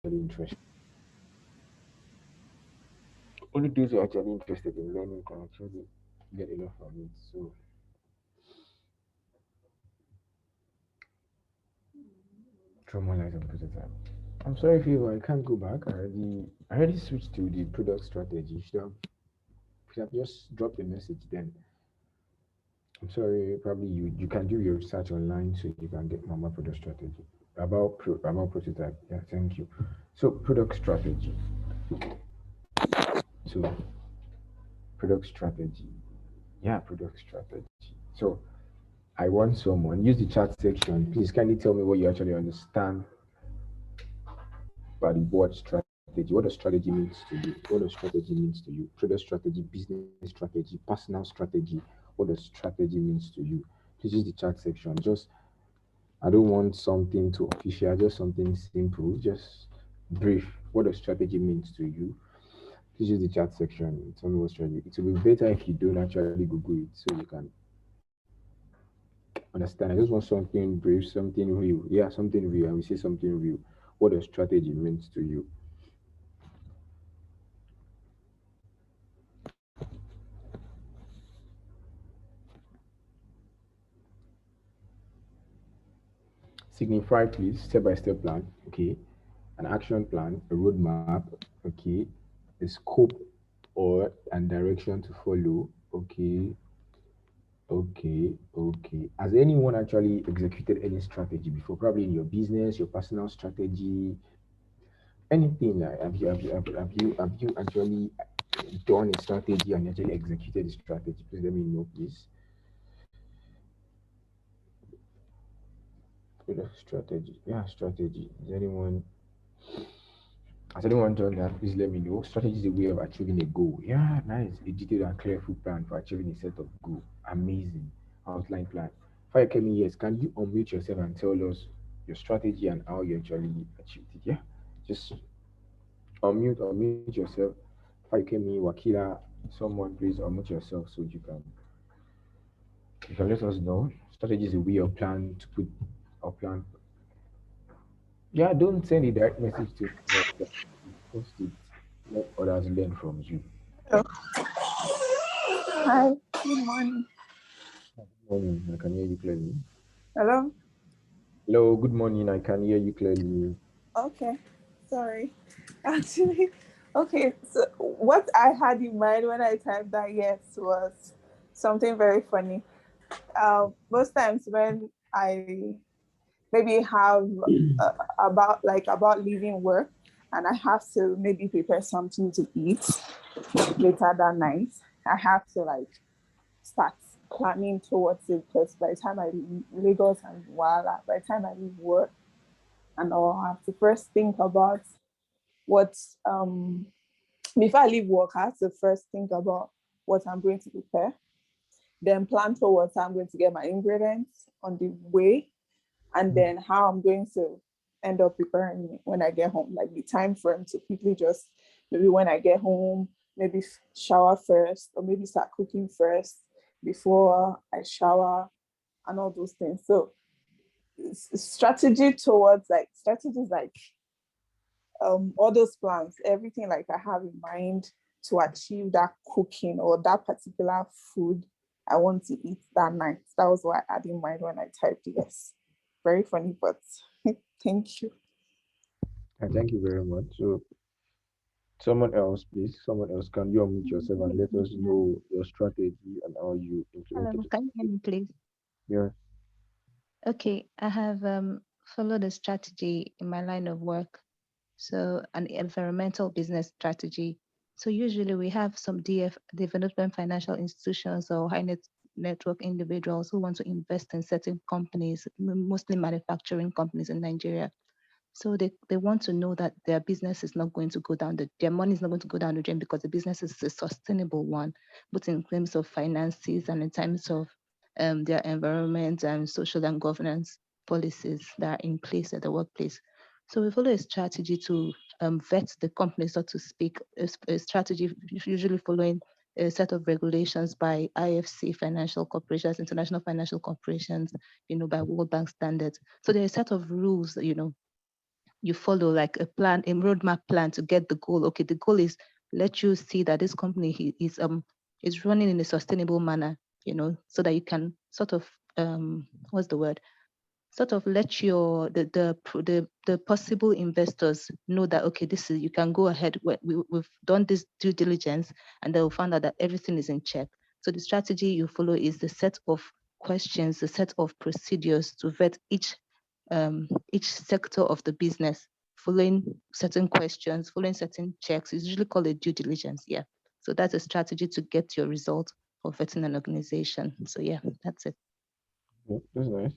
interested. Only those who are actually interested in learning can actually get enough from it. So trauma lies on prototype. I'm sorry, Favor, I can't go back. I already switched to the product strategy. You should have just dropped the message then. I'm sorry, probably you can do your research online so you can get Mama product strategy about prototype. Yeah, thank you. So product strategy. So product strategy. Yeah, product strategy. So I want someone use the chat section. Please kindly tell me what you actually understand by the word strategy. What does strategy means to you? What does strategy means to you? Product strategy, business strategy, personal strategy. What does strategy means to you? Please use the chat section. Just I don't want something too official, just something simple, just brief. What does strategy means to you? Please use the chat section. Tell me what strategy. It will be better if you don't actually Google it so you can understand. I just want something brief, something real. Yeah, something real. And we say something real. What does strategy means to you? Signify, please, step by step plan. Okay. An action plan, a roadmap. Okay. A scope or and direction to follow. Okay. Okay. Has anyone actually executed any strategy before? Probably in your business, your personal strategy, anything. Like, have you actually done a strategy and actually executed the strategy? Please let me know, please. Good strategy. Yeah, strategy. Has anyone done that? Please let me know. Strategy is a way of achieving a goal. Yeah, nice. A detailed and careful plan for achieving a set of goal. Amazing. Outline plan. Fire Kemi, yes. Can you unmute yourself and tell us your strategy and how you actually achieved it? Yeah. Just unmute yourself. Fire Kemi, Wakila, someone please unmute yourself so you can let us know. Strategy is a way of plan to put or plan. Yeah, don't send a direct message to post it. Let others learn from you. Hello. Hi. Good morning. Morning, I can hear you clearly. Hello. Hello, good morning, I can hear you clearly. Okay. Sorry. Actually, okay. So what I had in mind when I typed that yes was something very funny. Most times when I maybe have about leaving work and I have to maybe prepare something to eat later that night, I have to start planning towards it because by the time I leave Lagos and Wala, by the time I leave work and all, I have to first think about what before I leave work, I have to first think about what I'm going to prepare, then plan towards how I'm going to get my ingredients on the way, and then how I'm going to end up preparing it when I get home, like the time frame to quickly just maybe when I get home, maybe shower first, or maybe start cooking first before I shower and all those things. So strategy towards like strategies like all those plans, everything like I have in mind to achieve that cooking or that particular food I want to eat that night. That was what I had in mind when I typed yes. Very funny, but thank you. Thank you very much. So, someone else, please, someone else, can you unmute yourself and let us know your strategy and how you Hello, implemented it? can you hear me, please? Yeah. Okay, I have followed a strategy in my line of work. So, an environmental business strategy. So, usually we have some development financial institutions or high network individuals who want to invest in certain companies, mostly manufacturing companies in Nigeria. So they want to know that their business is not going to go down their money is not going to go down the drain because the business is a sustainable one, both in terms of finances and in terms of their environment and social and governance policies that are in place at the workplace. So we follow a strategy to vet the company, so to speak, a strategy usually following a set of regulations by IFC financial corporations, international financial corporations, by World Bank standards. So there are a set of rules, you follow like a plan, a roadmap plan to get the goal. Okay, the goal is let you see that this company is running in a sustainable manner, so that you can sort of what's the word? Sort of let your the possible investors know that okay, this is, you can go ahead. We've done this due diligence, and they will find out that everything is in check. So the strategy you follow is the set of questions, the set of procedures to vet each sector of the business, following certain questions, following certain checks. It's usually called a due diligence. Yeah. So that's a strategy to get your result for vetting an organization. So yeah, that's it. Yeah, that's nice.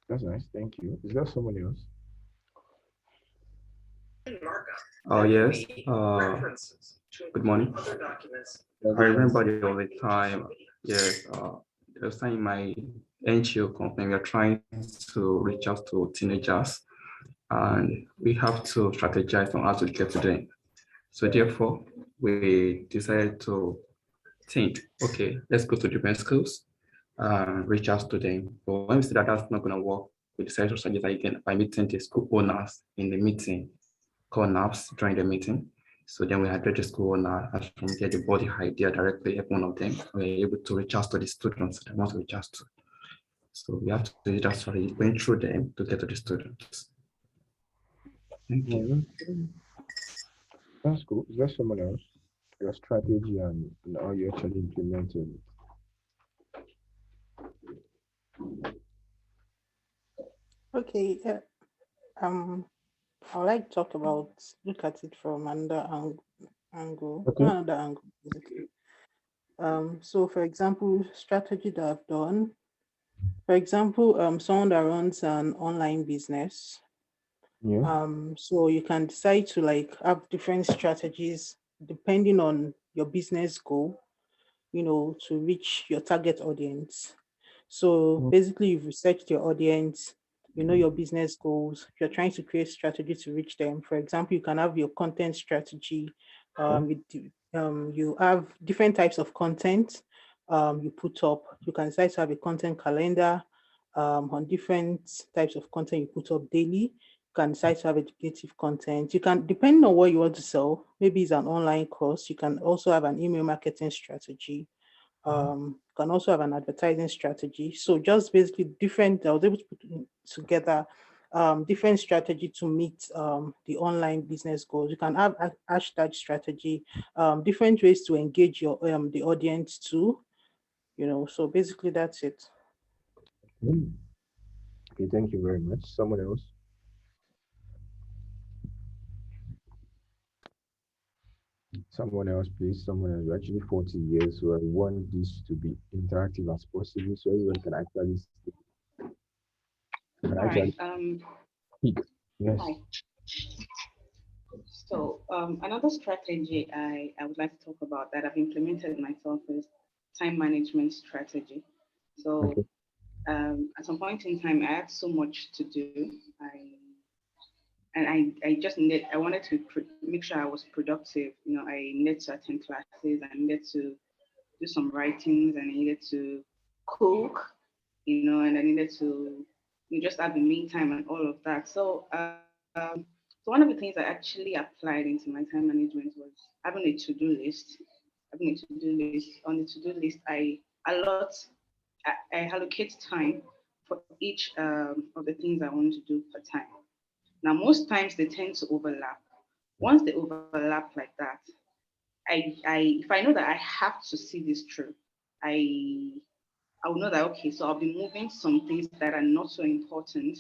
That's nice. Thank you. Is there someone else? Oh, yes. Good morning. I remember the only time, yes, there was time in my NGO company, we are trying to reach out to teenagers, and we have to strategize on how to get to them. So therefore, we decided to think, okay, let's go to different schools, reach out to them. But when we see that that's not going to work, we decided to strategize again by meeting the school owners in the meeting, call NAPS during the meeting. So then we addressed the school owner and from there the body idea directly every one of them. We were able to reach out to the students that want to reach out to. So we have to do that strategy going through them to get to the students. Thank you. That's cool. Is there someone else? Your strategy and how you actually implemented it. Okay, I would like to talk about, look at it from angle, Okay. another angle, basically. So for example, strategy that I've done, for example, someone that runs an online business. Yeah. So you can decide to like have different strategies depending on your business goal, to reach your target audience. So Mm. basically, you've researched your audience, you know your business goals, you're trying to create strategy to reach them. For example, you can have your content strategy. You have different types of content you put up. You can decide to have a content calendar on different types of content you put up daily. You can decide to have educative content. You can, depending on what you want to sell, maybe it's an online course, you can also have an email marketing strategy. Can also have an advertising strategy. So just basically different, I was able to put together different strategy to meet the online business goals. You can have a hashtag strategy, different ways to engage your the audience too, so basically that's it. Mm. Okay, thank you very much. Someone else? Someone else, please. Someone else. We're actually 40 years, so I want this to be interactive as possible so everyone can actually All right. speak. Yes. Hi. So another strategy I would like to talk about that I've implemented myself is time management strategy. So Okay. at some point in time, I had so much to do. I just needed, I wanted to make sure I was productive. I needed to attend classes, I needed to do some writings, and I needed to cook, and I needed to just have the me time and all of that. So one of the things I actually applied into my time management was having a to-do list. Having a to-do list. On the to-do list, I allocate time for each of the things I want to do per time. Now, most times they tend to overlap. Once they overlap like that, if I know that I have to see this through, I I will know that okay, so I'll be moving some things that are not so important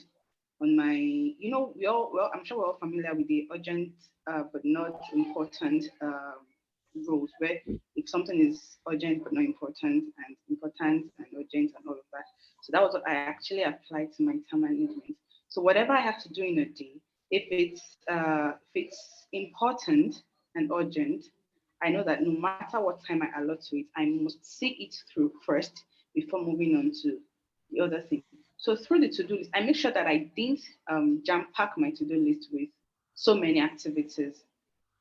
on my, I'm sure we're all familiar with the urgent but not important rules, where if something is urgent but not important, and important and urgent and all of that. So that was what I actually applied to my time management. So whatever I have to do in a day, if it's important and urgent, I know that no matter what time I allot to it, I must see it through first before moving on to the other thing. So through the to-do list, I make sure that I didn't jam pack my to-do list with so many activities.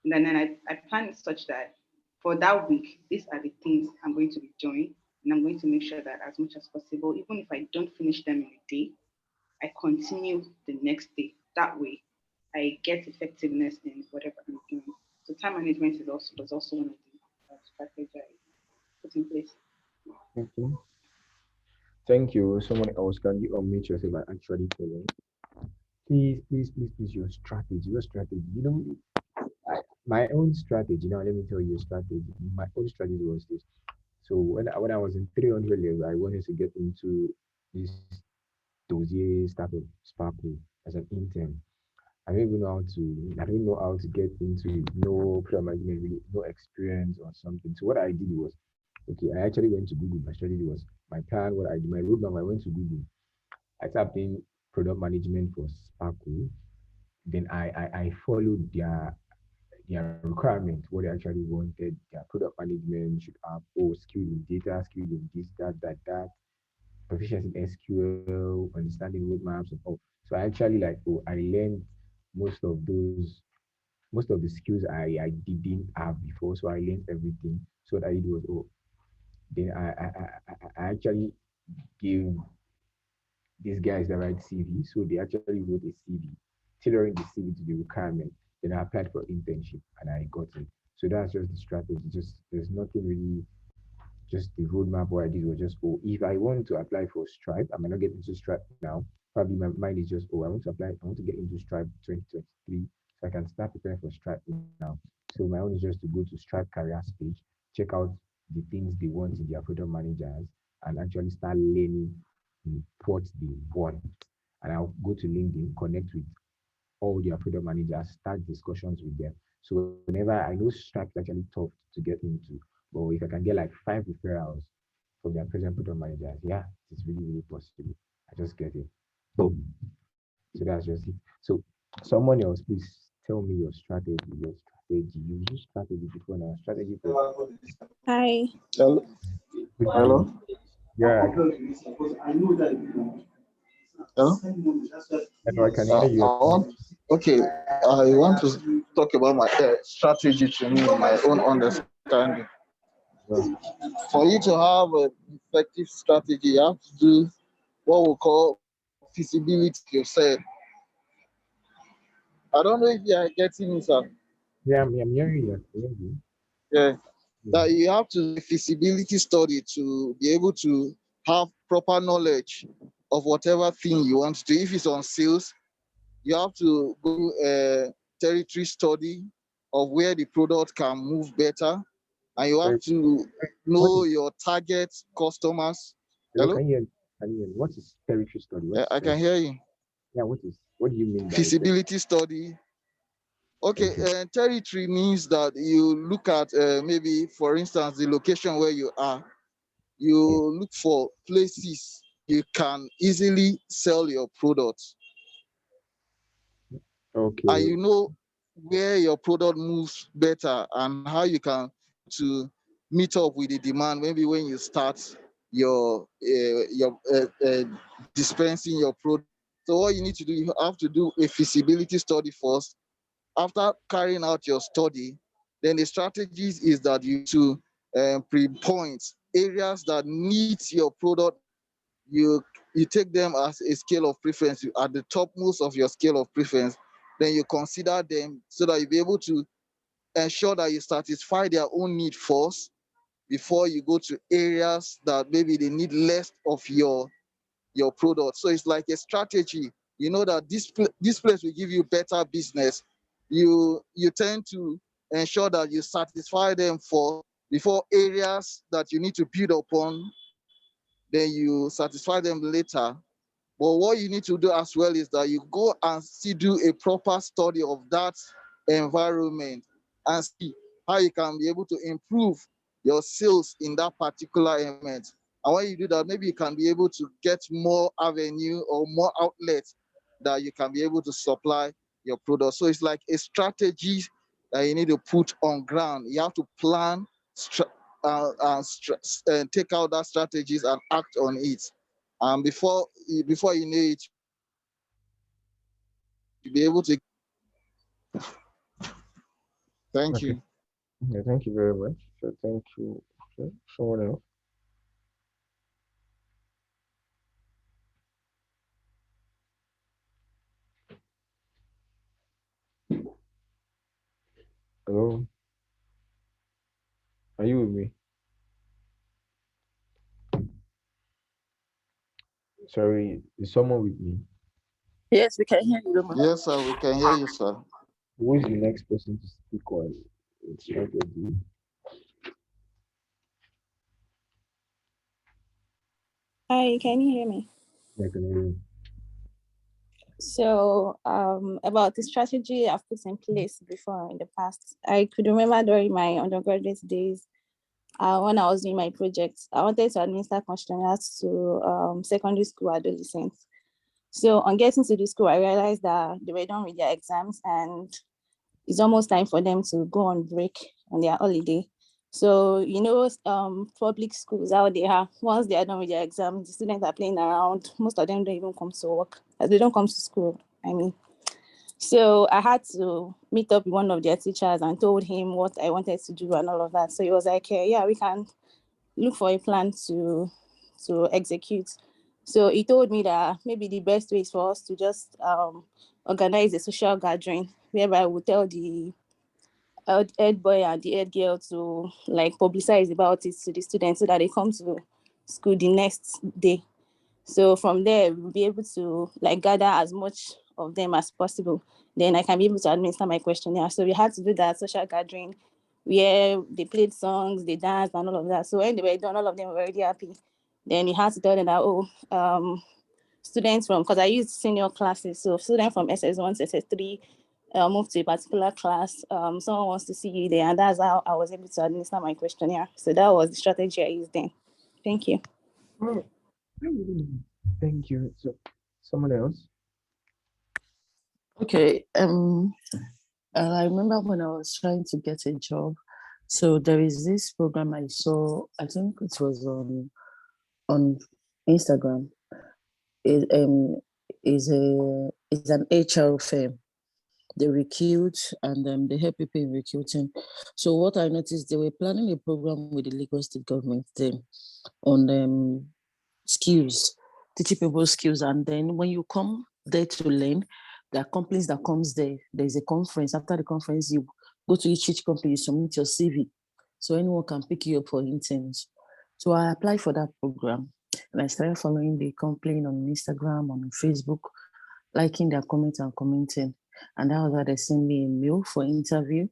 And then I plan it such that for that week, these are the things I'm going to be doing. And I'm going to make sure that as much as possible, even if I don't finish them in a day, I continue the next day. That way, I get effectiveness in whatever I'm doing. So time management was also one of the strategies I put in place. Okay. Thank you. Someone else, can you unmute yourself and actually tell us? Please, your strategy. Your strategy. My own strategy. Now, let me tell you a strategy. My own strategy was this. So when I was in 300 level, I wanted to get into this dossier start of Sparkle as an intern. I don't know how to get into no product management, really, no experience or something. So what I did was, okay, I actually went to Google. My strategy was my plan, what I did, my roadmap, I went to Google. I typed in product management for Sparkle. Then I followed their requirement, what they actually wanted. Their product management should have skill in data, skill in this, that, proficiency in SQL, understanding roadmaps and all. So I actually I learned most of those most of the skills I didn't have before. So I learned everything. So what I did was then I actually gave these guys the right CV. So they actually wrote a CV, tailoring the CV to the requirement. Then I applied for internship and I got it. So that's just the strategy. Just there's nothing really, just the roadmap. What I did was just, if I want to apply for Stripe, I might not get into Stripe now. Probably my mind is just, I want to apply, I want to get into Stripe 2023, so I can start preparing for Stripe now. So my own is just to go to Stripe careers page, check out the things they want in their product managers, and actually start learning what they want. And I'll go to LinkedIn, connect with all their product managers, start discussions with them. So whenever I know Stripe is actually tough to get into, but if I can get like 5 referrals from their present product managers, yeah, it's really possible. I just get it. Boom. So that's just it. So someone else, please tell me your strategy. Your strategy. You use strategy before now. Strategy for Hi. Hello. good Hello. yeah, Hello. I can hear you. Okay. I want to talk about my strategy to me, my own understanding. Yeah. For you to have an effective strategy, you have to do what we call feasibility. You said. I don't know if you are getting me, sir. Yeah, I'm hearing you. I'm hearing you. Yeah. Yeah. That you have to do a feasibility study to be able to have proper knowledge of whatever thing you want to do. If it's on sales, you have to go a territory study of where the product can move better, and you have Sorry, to what know is your target customers. hello? Hello. Can you hear me? What is territory study? What Yeah, is I can hear you. yeah, what do you mean by Feasibility study. Okay, okay? territory means that you look at maybe, for instance, the location where you are. You Yeah. look for places you can easily sell your products, and Okay. you know where your product moves better and how you can to meet up with the demand. Maybe when you start your dispensing your product. So what you need to do, you have to do a feasibility study first. After carrying out your study, then the strategies is that you to pinpoint areas that need your product. You take them as a scale of preference. You at the topmost of your scale of preference, then you consider them so that you'll be able to ensure that you satisfy their own need first before you go to areas that maybe they need less of your product. So it's like a strategy. You know that this place will give you better business. You tend to ensure that you satisfy them for before areas that you need to build upon, then you satisfy them later. But what you need to do as well is that you go and do a proper study of that environment and see how you can be able to improve your sales in that particular environment. And when you do that, maybe you can be able to get more avenue or more outlets that you can be able to supply your product. So it's like a strategy that you need to put on ground. You have to plan, take out that strategies and act on it. And before you know it, you'll be able to. Thank Okay. you. Yeah, thank you very much. So thank you. Okay. Someone else. Hello, are you with me? Sorry, is someone with me? Yes, we can hear you, Roma. Yes, sir, we can hear you, sir. Who is the next person to speak on strategy? Hi, can you hear me? I can hear you. So, about the strategy I've put in place before in the past, I could remember during my undergraduate days, when I was doing my project, I wanted to administer questionnaires to secondary school adolescents. So, on getting to the school, I realized that they were done with their exams and it's almost time for them to go on break on their holiday. So, public schools out there, once they are done with their exams, the students are playing around. Most of them don't even come to work, as they don't come to school, I mean. So I had to meet up with one of their teachers and told him what I wanted to do and all of that. So he was like, yeah, we can look for a plan to execute. So he told me that maybe the best way is for us to just organize a social gathering whereby we'll tell the head boy and the head girl to like publicize about it to the students so that they come to school the next day. So from there, we'll be able to like gather as much of them as possible. Then I can be able to administer my questionnaire. So we had to do that social gathering where they played songs, they danced and all of that. So when they were done, all of them were already happy. Then we had to tell them that, students from, because I used senior classes, so students from SS1 to SS3 moved to a particular class. Someone wants to see you there, and that's how I was able to administer my questionnaire. So that was the strategy I used then. Thank you. Oh, thank you. So, someone else? Okay. I remember when I was trying to get a job. So there is this program I saw. I think it was on Instagram. It is an HR firm. They recruit and they help people in recruiting. So what I noticed, they were planning a program with the Lagos State government then on skills, teaching people skills. And then when you come there to learn, there are companies that comes there. There's a conference. After the conference, you go to each company, you submit your CV. So anyone can pick you up for interns. So I applied for that program and I started following the company on Instagram, on Facebook, liking their comments and commenting. And that was how they sent me a mail for interview.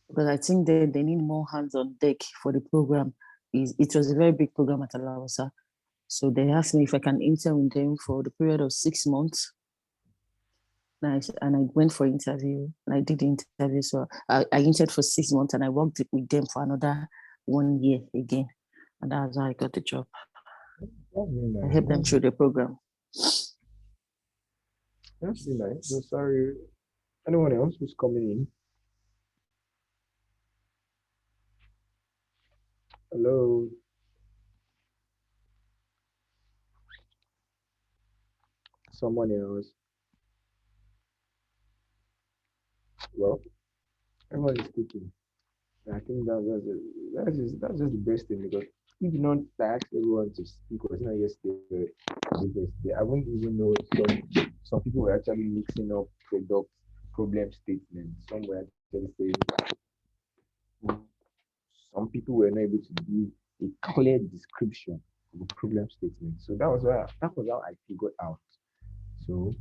Because I think they need more hands on deck for the program. It was a very big program at Alawasa. So they asked me if I can intern with them for the period of 6 months. And I went for interview and I did the interview. So I interned for 6 months and I worked with them for another 1 year again. And that's how I got the job. I helped them through the program. That's really nice. So sorry. Anyone else who's coming in? Hello. Someone else. Well, everyone is speaking. I think that's just the best thing because if you not ask everyone to speak was not yesterday, the best day. I wouldn't even know some people were actually mixing up problem statements. Some were actually saying some people were not able to give a clear description of a problem statement. So that was how I figured out. So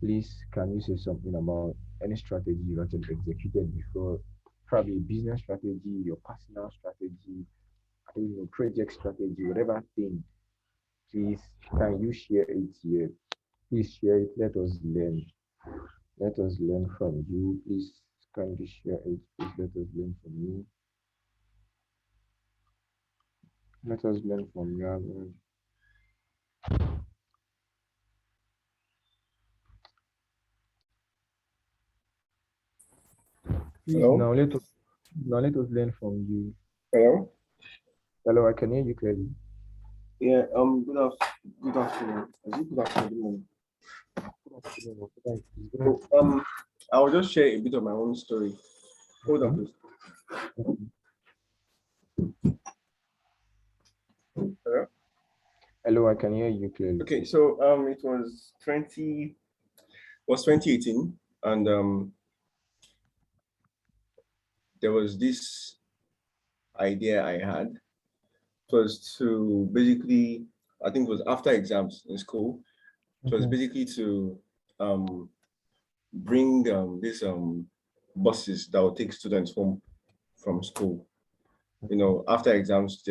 please, can you say something about any strategy you actually executed before? Probably business strategy, your personal strategy, I don't know, project strategy, whatever thing. Please, can you share it here? Please share it. Let us learn. Let us learn from you. Please, can you share it? Please let us learn from you. Let us learn from you. Please, Hello? now let us learn from you. Hello? Hello, I can hear you clearly. Yeah, good afternoon. Is it good afternoon? So, I will just share a bit of my own story. Hold on, please. Hello? Hello, I can hear you clearly. Okay, so it was 2018 and there was this idea I had. It was to basically, I think it was after exams in school. It was basically to bring these buses that will take students home from school. You know, after exams,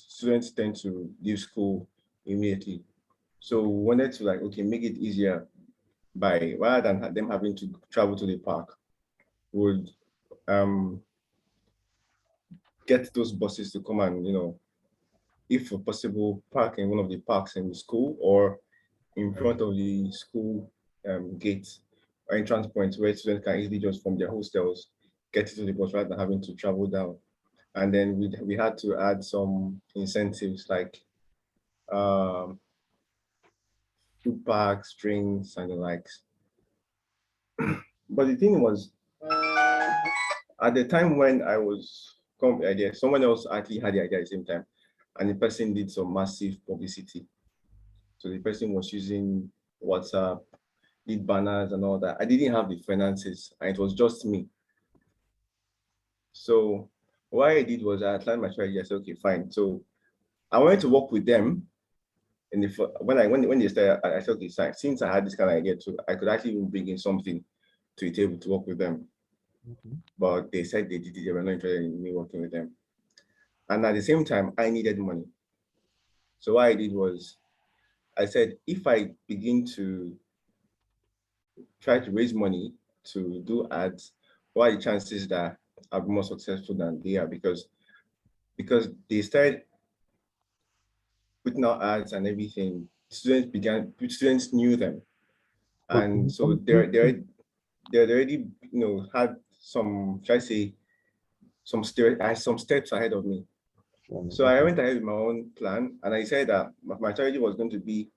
students tend to leave school immediately. So we wanted to like, okay, make it easier by, rather than them having to travel to the park, would get those buses to come and, you know, if possible, park in one of the parks in the school or in front of the school gate or entrance point where students can easily just from their hostels get to the bus rather than having to travel down. And then we had to add some incentives like food packs, drinks, and the likes. But the thing was, at the time when I was coming with the idea, someone else actually had the idea at the same time, and the person did some massive publicity. So the person was using WhatsApp, did banners and all that. I didn't have the finances, and it was just me. So what I did was I outlined my strategy. I said, okay, fine. So I wanted to work with them. And when they started, I said, okay, since I had this kind of idea too, I could actually even bring in something to the table to work with them. But they said they were not interested in me working with them. And at the same time, I needed money. So what I did was I said, if I begin to try to raise money to do ads, what are the chances that I'll be more successful than they are? Because they started putting out ads and everything, students knew them. And so they already, you know, had some, should I say, some steps ahead of me. So I went ahead with my own plan, and I said that my strategy was going to be,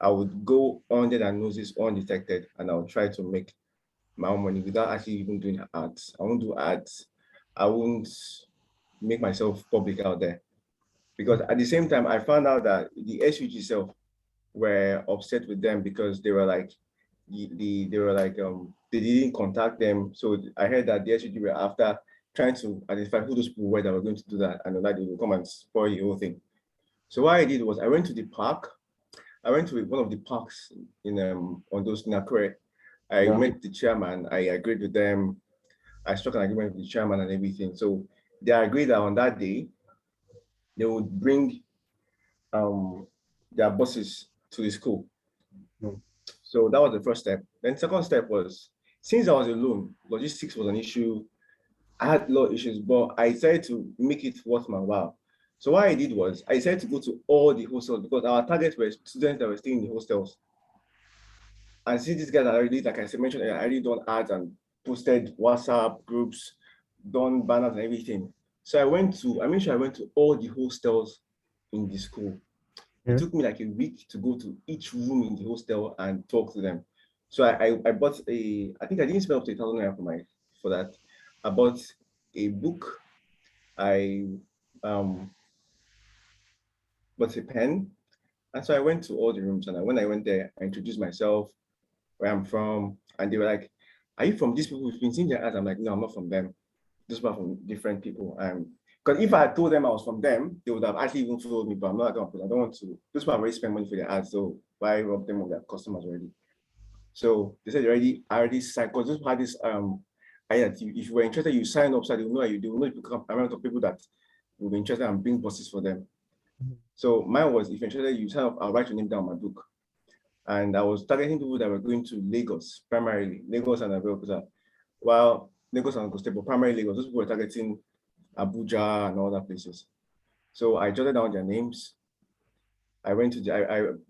I would go under their noses undetected, and I would try to make my own money without actually even doing ads. I won't do ads. I won't make myself public out there. Because at the same time, I found out that the SUG itself were upset with them because they were like, they didn't contact them. So I heard that the SUG were after trying to identify who those people were that were going to do that, and that they will come and spoil the whole thing. So what I did was I went to the park. I went to one of the parks in on those in Akure. I met the chairman. I agreed with them. I struck an agreement with the chairman and everything. So they agreed that on that day they would bring their buses to the school. So that was the first step. Then second step was, since I was alone, logistics was an issue. I had a lot of issues, but I decided to make it worth my while. So what I did was I decided to go to all the hostels because our targets were students that were staying in the hostels. And since these guys are already, like I mentioned, I already done ads and posted WhatsApp groups, done banners and everything. So I made sure I went to all the hostels in the school. It took me like a week to go to each room in the hostel and talk to them. So I bought I think I didn't spend up to 1,000 naira for that. I bought a book. I bought a pen. And so I went to all the rooms, and when I went there, I introduced myself, where I'm from, and they were like, "Are you from these people? We've been seeing their ads." I'm like, "No, I'm not from them. These are from different people." Because if I had told them I was from them, they would have actually even followed me, but I'm not going to. I don't want to. Those people have already spent money for their ads, so why rob them of their customers already? So they said I already signed, because this had this if you were interested, you sign up, so they will know you become a amount of people that will be interested and bring buses for them. So mine was, if you're interested, you sign up, I'll write your name down my book. And I was targeting people that were going to Lagos, primarily, Lagos and Abeokuta. While Lagos and Ogun State, but primarily Lagos, those people were targeting Abuja and other places. So I jotted down their names. I went to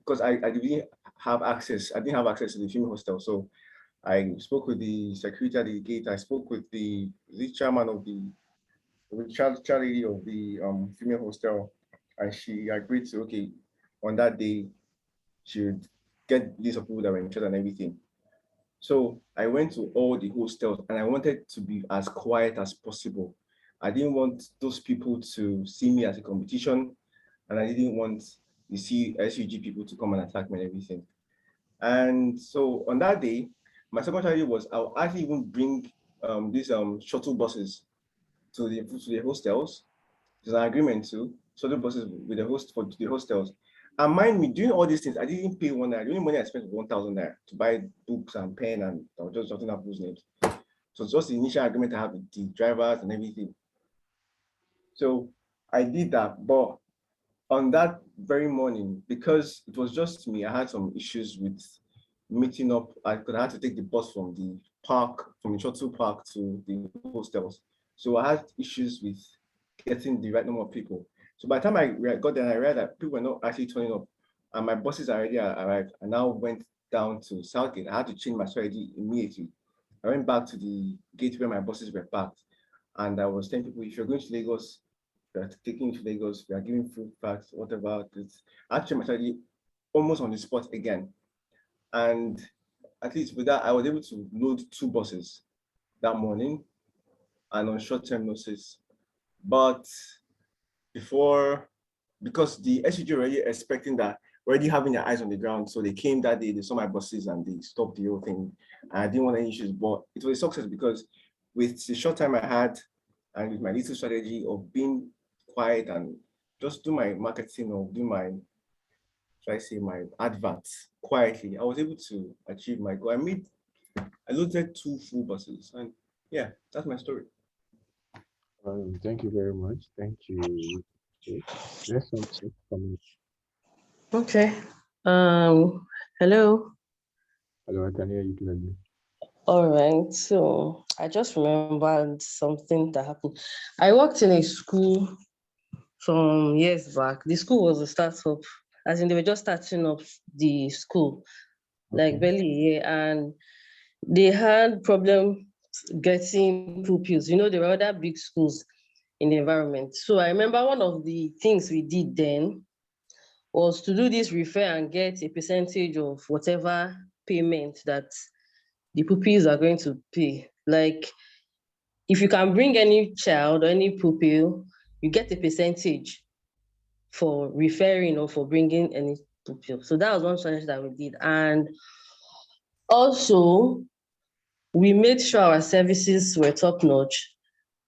because I didn't have access. I didn't have access to the female hostel. So I spoke with the security at the gate. I spoke with the chairman of the child lady of the female hostel, and she agreed to, okay, on that day, she would get list of people that were interested and everything. So I went to all the hostels, and I wanted to be as quiet as possible. I didn't want those people to see me as a competition, and I didn't want the SUG people to come and attack me and everything. And so on that day, my second strategy was I'll actually even bring these shuttle buses to the hostels. There's an agreement too. Shuttle buses with the host for the hostels. And mind me, doing all these things, I didn't pay one naira. The only money I spent was 1,000 naira to buy books and pen, and I was just jotting up those names. So it's just the initial agreement I have with the drivers and everything. So I did that, but on that very morning, because it was just me, I had some issues with meeting up. I had to take the bus from the park, from the shuttle park to the hostels. So I had issues with getting the right number of people. So by the time I got there, I realized that people were not actually turning up, and my buses already arrived. I now went down to Southgate. I had to change my strategy immediately. I went back to the gate where my buses were parked, and I was telling people, if you're going to Lagos, we are taking to Lagos, we are giving food packs, whatever. I changed my strategy almost on the spot again. And at least with that, I was able to load 2 buses that morning and on short-term notice. But because the SUG already expecting that, already having their eyes on the ground. So they came that day, they saw my buses and they stopped the whole thing. And I didn't want any issues, but it was a success because with the short time I had and with my little strategy of being quiet and just do my marketing or do my, should I say, my adverts quietly, I was able to achieve my goal. I loaded 2 full buses, and yeah, that's my story. Thank you very much. Thank you. Okay. There's something coming. Okay. Hello. Hello, I can hear you clearly. All right. So I just remembered something that happened. I worked in a school some years back. The school was a startup, as in they were just starting up the school, like barely a year, and they had problem getting pupils. You know, there were other big schools in the environment. So I remember one of the things we did then was to do this refer and get a percentage of whatever payment that the pupils are going to pay. Like, if you can bring any child or any pupil, you get a percentage for referring or for bringing any pupil. So that was one challenge that we did. And also, we made sure our services were top notch.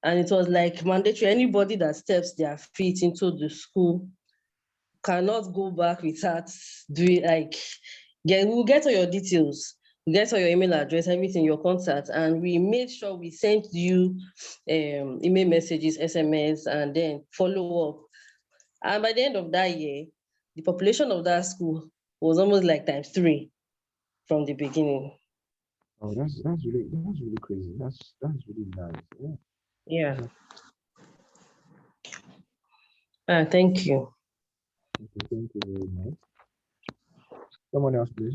And it was like mandatory, anybody that steps their feet into the school cannot go back without doing, like, we'll get all your details, we'll get all your email address, everything, your contact, and we made sure we sent you email messages, SMS, and then follow up. And by the end of that year, the population of that school was almost like ×3 from the beginning. Oh, that's really crazy. That's really nice. Yeah. Yeah. Thank you. Okay, thank you very much. Someone else, please.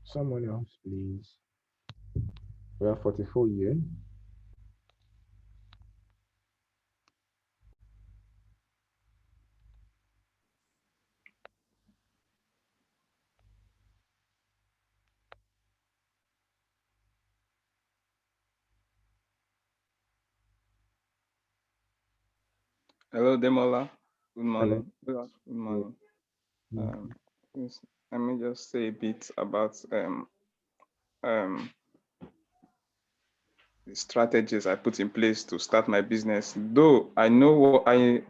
Someone else, please. We are 44 years. Hello, Demola. Good morning. Hello. Good morning. Mm. Yes, let me just say a bit about the strategies I put in place to start my business. Though I know what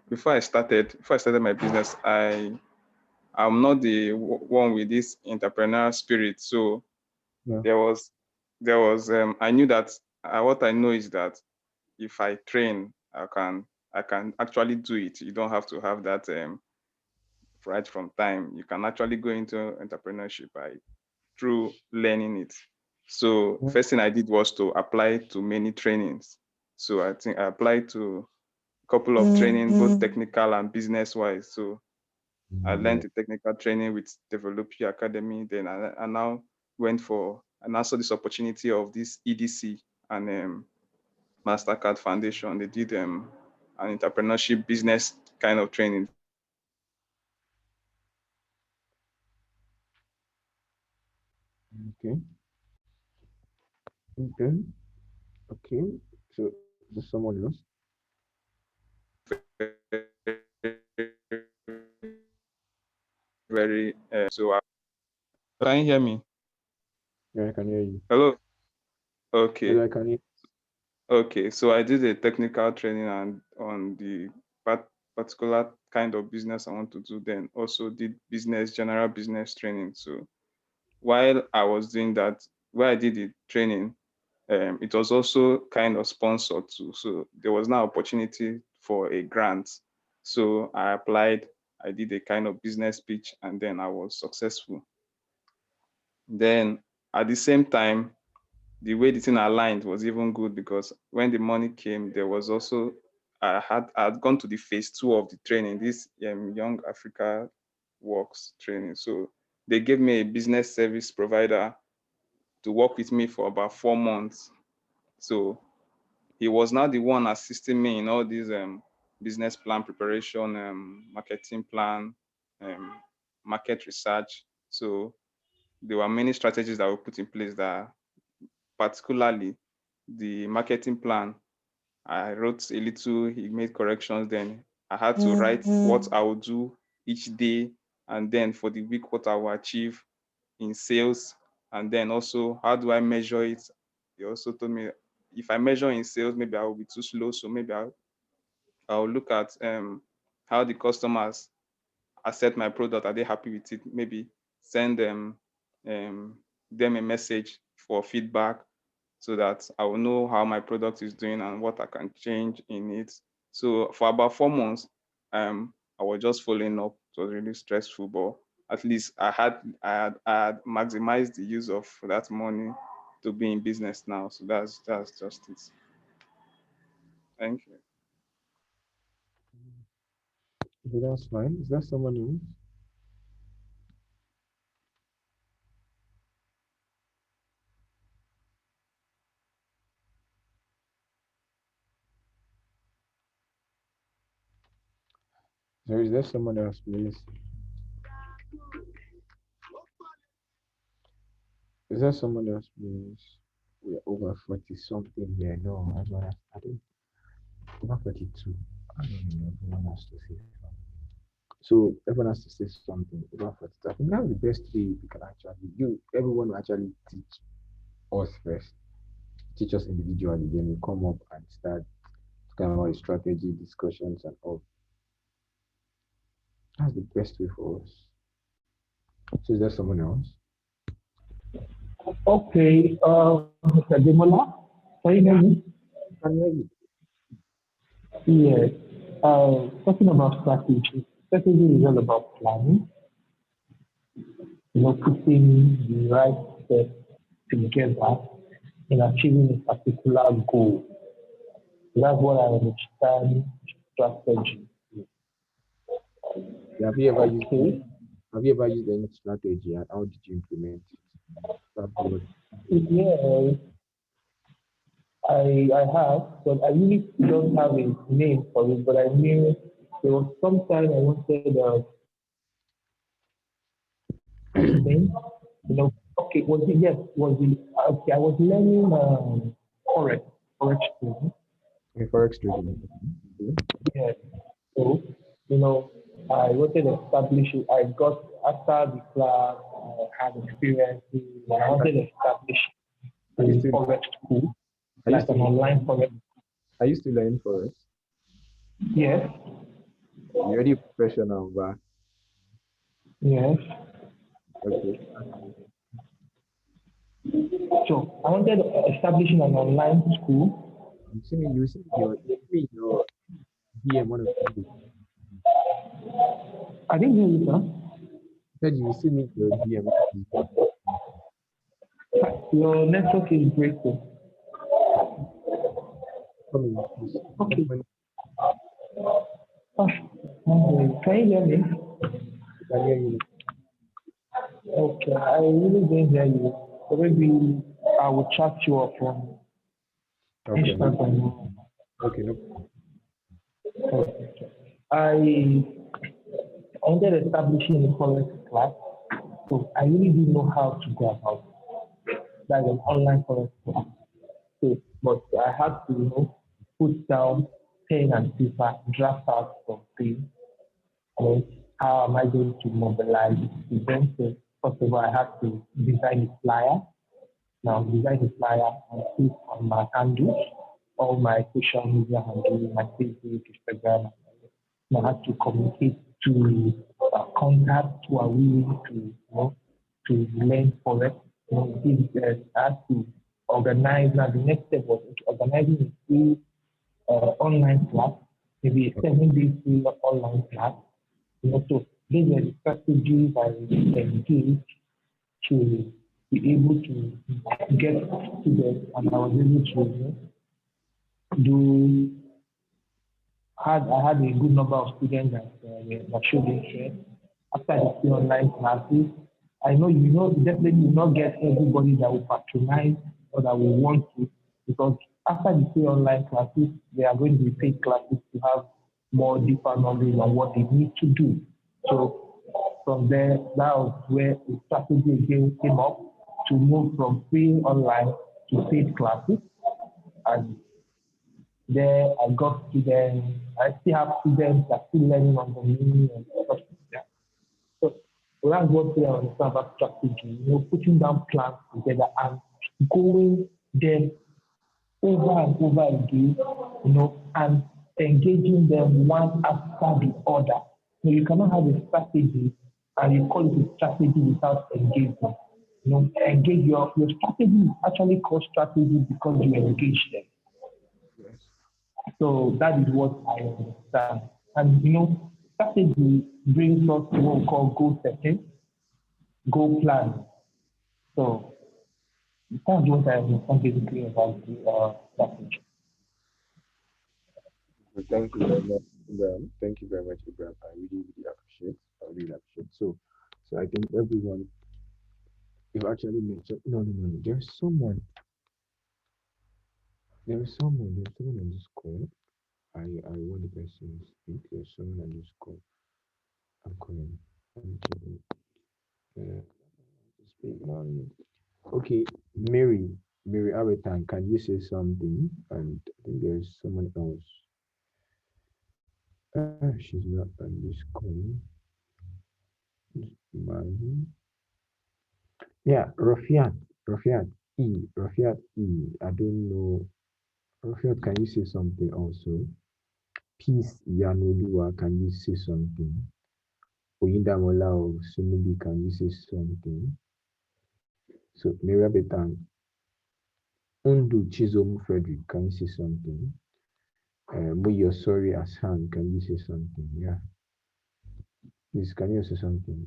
before I started my business, I'm not the one with this entrepreneurial spirit. So Yeah. there was I knew that what I know is that if I train, I can actually do it. You don't have to have that right from time. You can actually go into entrepreneurship through learning it. So first thing I did was to apply to many trainings. So I think I applied to a couple of training, both technical and business wise. So I learned the technical training with Develop Your Academy. Then I now went for, and also this opportunity of this EDC and MasterCard Foundation. They did an entrepreneurship business kind of training. Okay. So there's someone else. Very can you hear me? Yeah, I can hear you. Hello. Yes, Okay. I can hear. Okay. So I did a technical training on the particular kind of business I want to do. Then also did general business training. So while I was doing that, while I did the training, it was also kind of sponsored too. So there was now opportunity for a grant. So I applied. I did a kind of business pitch, and then I was successful. Then at the same time, the way the thing aligned was even good because when the money came, there was also I had gone to the phase 2 of the training, this Young Africa Works training. So they gave me a business service provider to work with me for about 4 months. So he was now the one assisting me in all these business plan preparation, marketing plan, market research. So there were many strategies that were put in place that, particularly the marketing plan, I wrote a little, he made corrections, then I had to write what I would do each day, and then for the week, what I will achieve in sales, and then also how do I measure it. He also told me if I measure in sales, maybe I will be too slow, so maybe I'll look at how the customers accept my product. Are they happy with it? Maybe send them a message for feedback so that I will know how my product is doing and what I can change in it. So for about 4 months, I was just following up. It was really stressful, but at least I had maximized the use of that money to be in business now. So that's just it. Thank you. Okay, that's fine. Is that someone else? Is there someone else, please? Is there someone else, please? We are over 40 something here. No, I don't have, I think over 42. I don't know. Everyone has to say something. So everyone has to say something over 40. I think that's the best way we can actually, everyone will actually teach us first, teach us individually, then we come up and start talking about strategy, discussions, and all. That's the best way for us. So is there someone else? Okay, Mr. Demola, can you hear me? Can hear you. Yes. Talking about strategy, strategy is all about planning, putting the right steps together in achieving a particular goal. That's what I understand strategy. Have you ever used any strategy and how did you implement it? That's good. Yes, I have, but I really don't have a name for it. But I knew there was some time I wanted thing, okay, was it, yes, was it, okay, I was learning forex trading. Okay, forex trading. Yes. So, I wanted to establish it. I got, after the class, I had experiences, and I wanted to establish a forex school, like an online forex. I used to learn forex. Yes. You're already professional, but Yes. okay. So I wanted to establish an online school. You see me your DM one of the. I didn't hear you, sir. Said you see me your DM. Your network is breaking. Okay. Can you hear me? I can hear you. Okay, I really didn't hear you. So maybe I will chat you up on Instagram. Okay, no. Okay. I ended establishing a forex class, so I really didn't know how to go about it. Like an online forex class. So but I had to, put down pen and paper, draft out something. How am I going to mobilize students? So first of all, I had to design a flyer. Now, design a flyer and put on my handles, all my social media handles, my Facebook, Instagram. Now, I had to communicate to contacts who are willing to, to learn Forex. I had to organize. Now, the next step was organizing a free online class, maybe a 7-day free online class. So these were the strategies I engaged to be able to get students, and I was able to do. I had a good number of students that showed interest. After the free online classes, I know definitely will not get everybody that will patronize or that will want to, because after the free online classes, they are going to be paid classes to have more deeper knowledge on what they need to do. So from there, that was where the strategy again came up to move from free online to paid classes. And there I got students, I still have students that are still learning on the me and stuff like that. So that's what we understand about strategy, putting down plans together and going them over and over again, and engaging them one after the other. You cannot have a strategy and you call it a strategy without engagement. Engage your strategy is actually called strategy because you engage them. So that is what I understand. And strategy brings us to what we call goal setting, goal planning. So that's what I understand basically about the strategy. Thank you very much, Ibrahim. Thank you very much, Ibrahim. I really, really appreciate. I really appreciate. So I think everyone, you've actually mentioned. No. There's someone. There's someone on this call. I want the person to speak. There's someone on this call. I'm calling. I'm calling. Speak. No. Okay, Mary Abetan, can you say something? And I think there's someone else. She's not on this call. Yeah, Rafiat E. I don't know. Rafiat, can you say something also? Peace Yanolua, can you say something? Oyindamola of Sunubi, can you say something? So Mary Abetan, Undu Chizomu Frederick, can you say something? Muyo Sorry Ashan, can you say something? Yeah. Please, can you say something?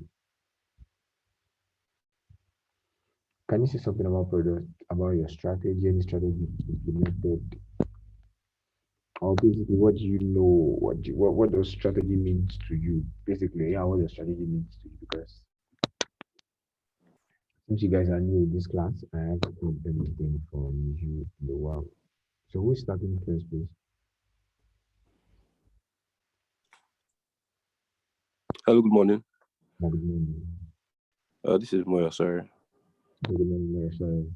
Can you say something about product, about your strategy, any strategy implemented? Or basically, what do you know? What does strategy means to you? Basically, yeah, what does strategy means to you? Because since you guys are new in this class, I haven't heard anything from you in a while. So who's starting first, please? Hello, good morning. Good morning. This is Moya, sorry. Good morning, Moya, sorry.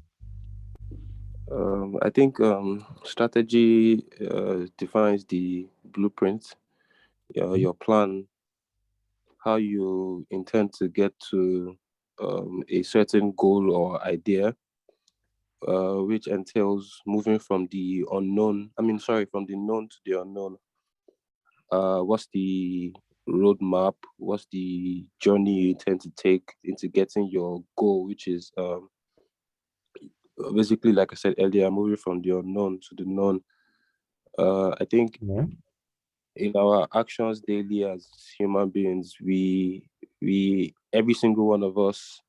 I think strategy defines the blueprint, your plan, how you intend to get to a certain goal or idea, which entails moving from the known to the unknown. What's the roadmap? What's the journey you intend to take into getting your goal, which is basically, like I said earlier, moving from the unknown to the known. I think in our actions daily as human beings, we every single one of us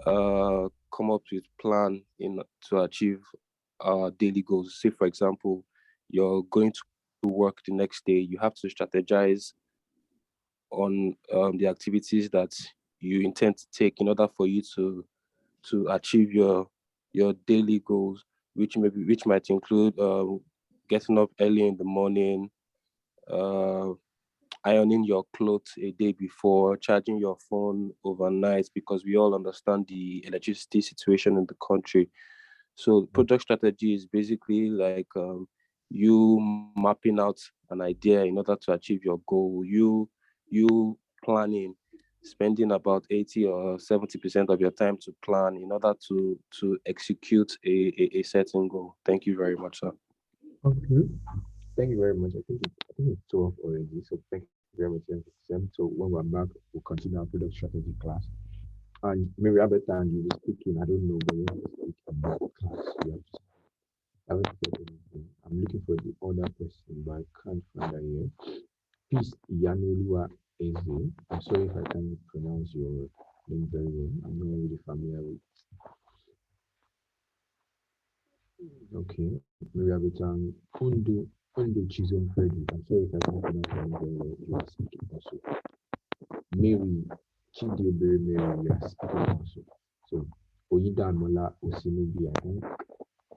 come up with plan to achieve our daily goals. Say, for example, you're going to work the next day, you have to strategize on the activities that you intend to take in order for you to achieve your daily goals, which might include getting up early in the morning, ironing your clothes a day before, charging your phone overnight, because we all understand the electricity situation in the country. So project strategy is basically like you mapping out an idea in order to achieve your goal. You planning, spending about 80 or 70% of your time to plan in order to execute a certain goal. Thank you very much, sir. Okay. Thank you very much. I think it's 12 already. So thank you very much, Sam. So when we're back, we'll continue our product strategy class. And maybe Abeta and you will speak in, I don't know, but you have to speak about the class. You have to, I haven't said anything. I'm looking for the other person, but I can't find her here. Peace Yanulua Eze. I'm sorry if I can't pronounce your name very well. I'm not really familiar with. Okay, maybe Abeta Undu Chizon Frederick. I'm sorry if I can't pronounce your name very well. You are speaking also. Mary Chidebere Mary, you are speaking also. So Oyida Mola Osinubi, I don't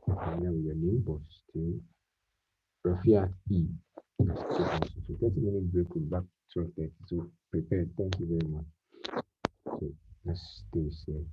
familiar with your name, but still Rafiat E. you are speaking also. So 30-minute break will back 12:30. So prepare. Thank you very much. So let's stay safe.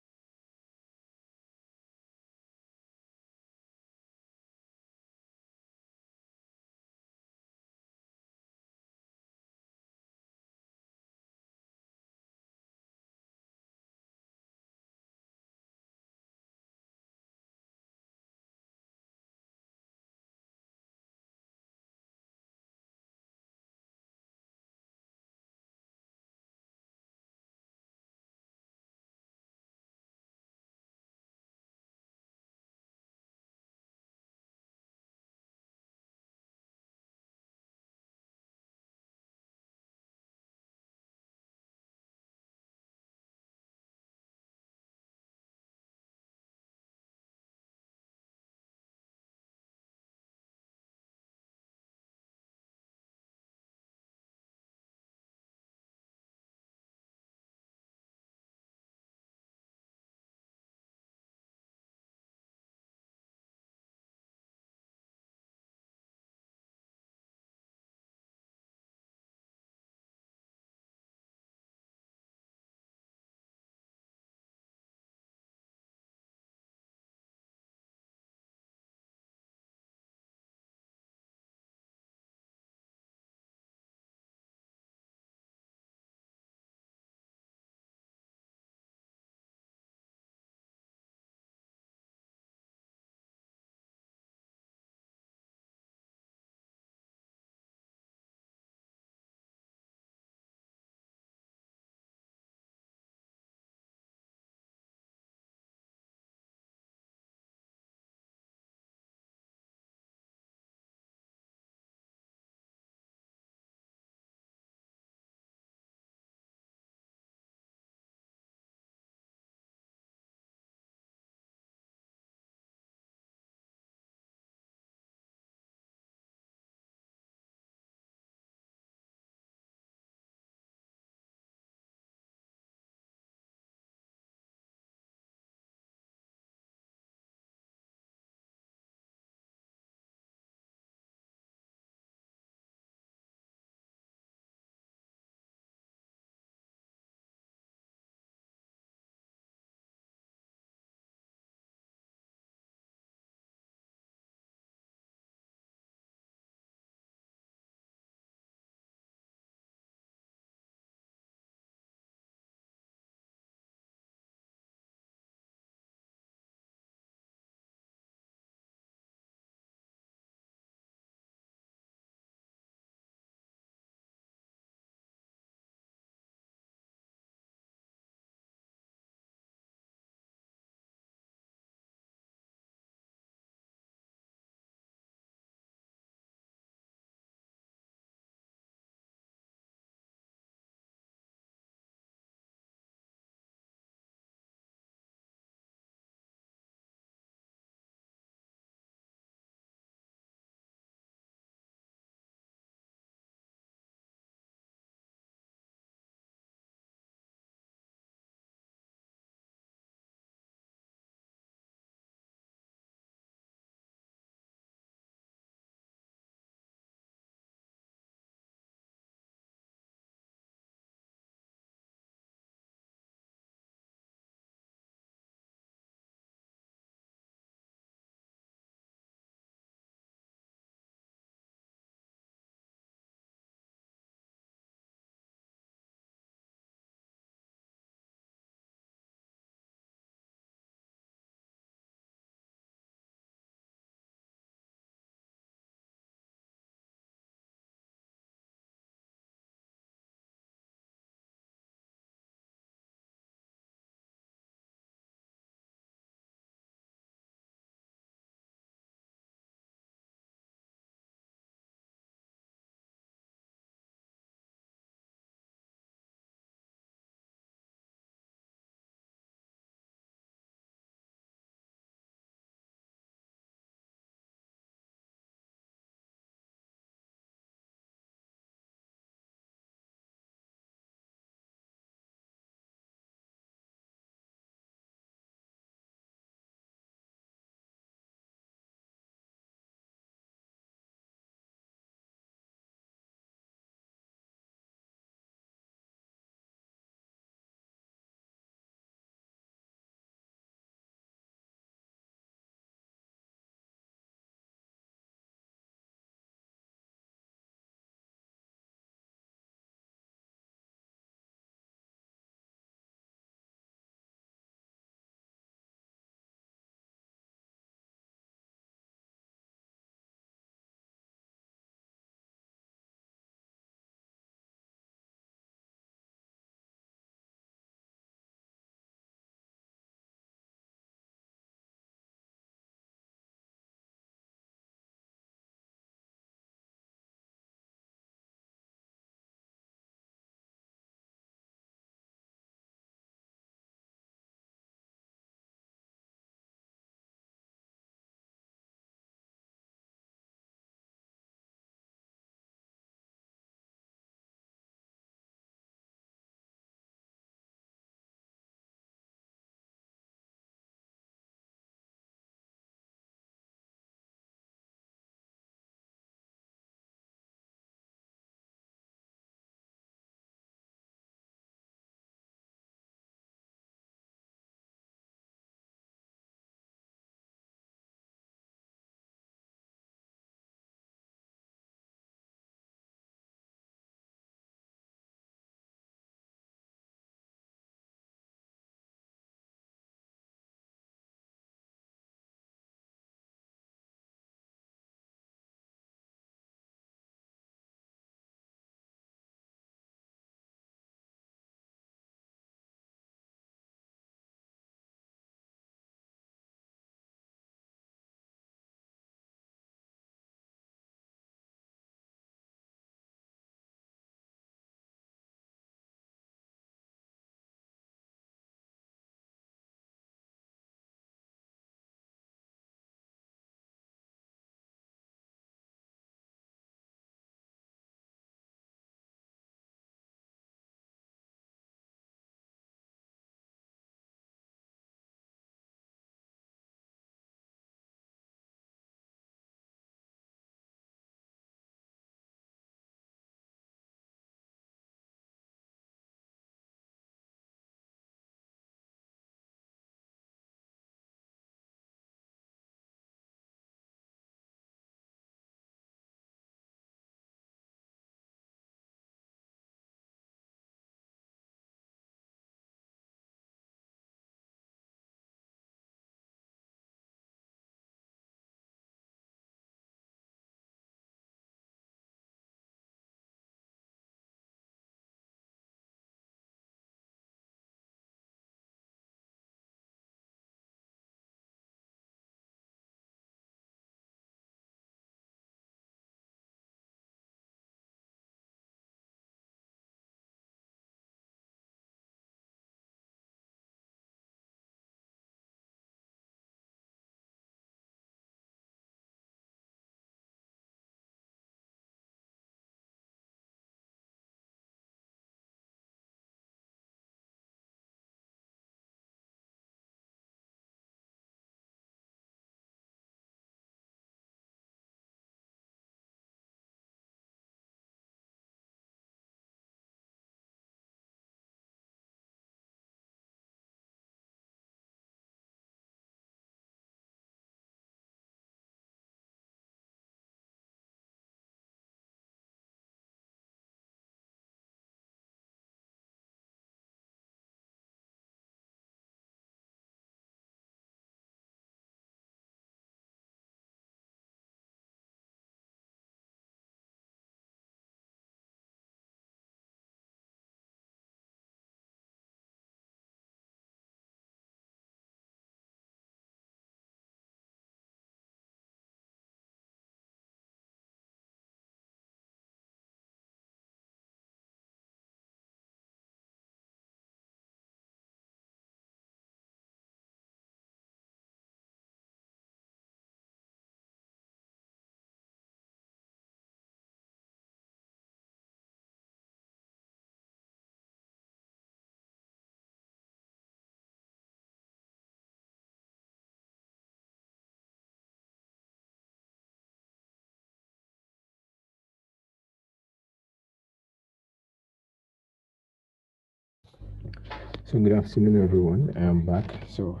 So good afternoon, everyone. I am back. So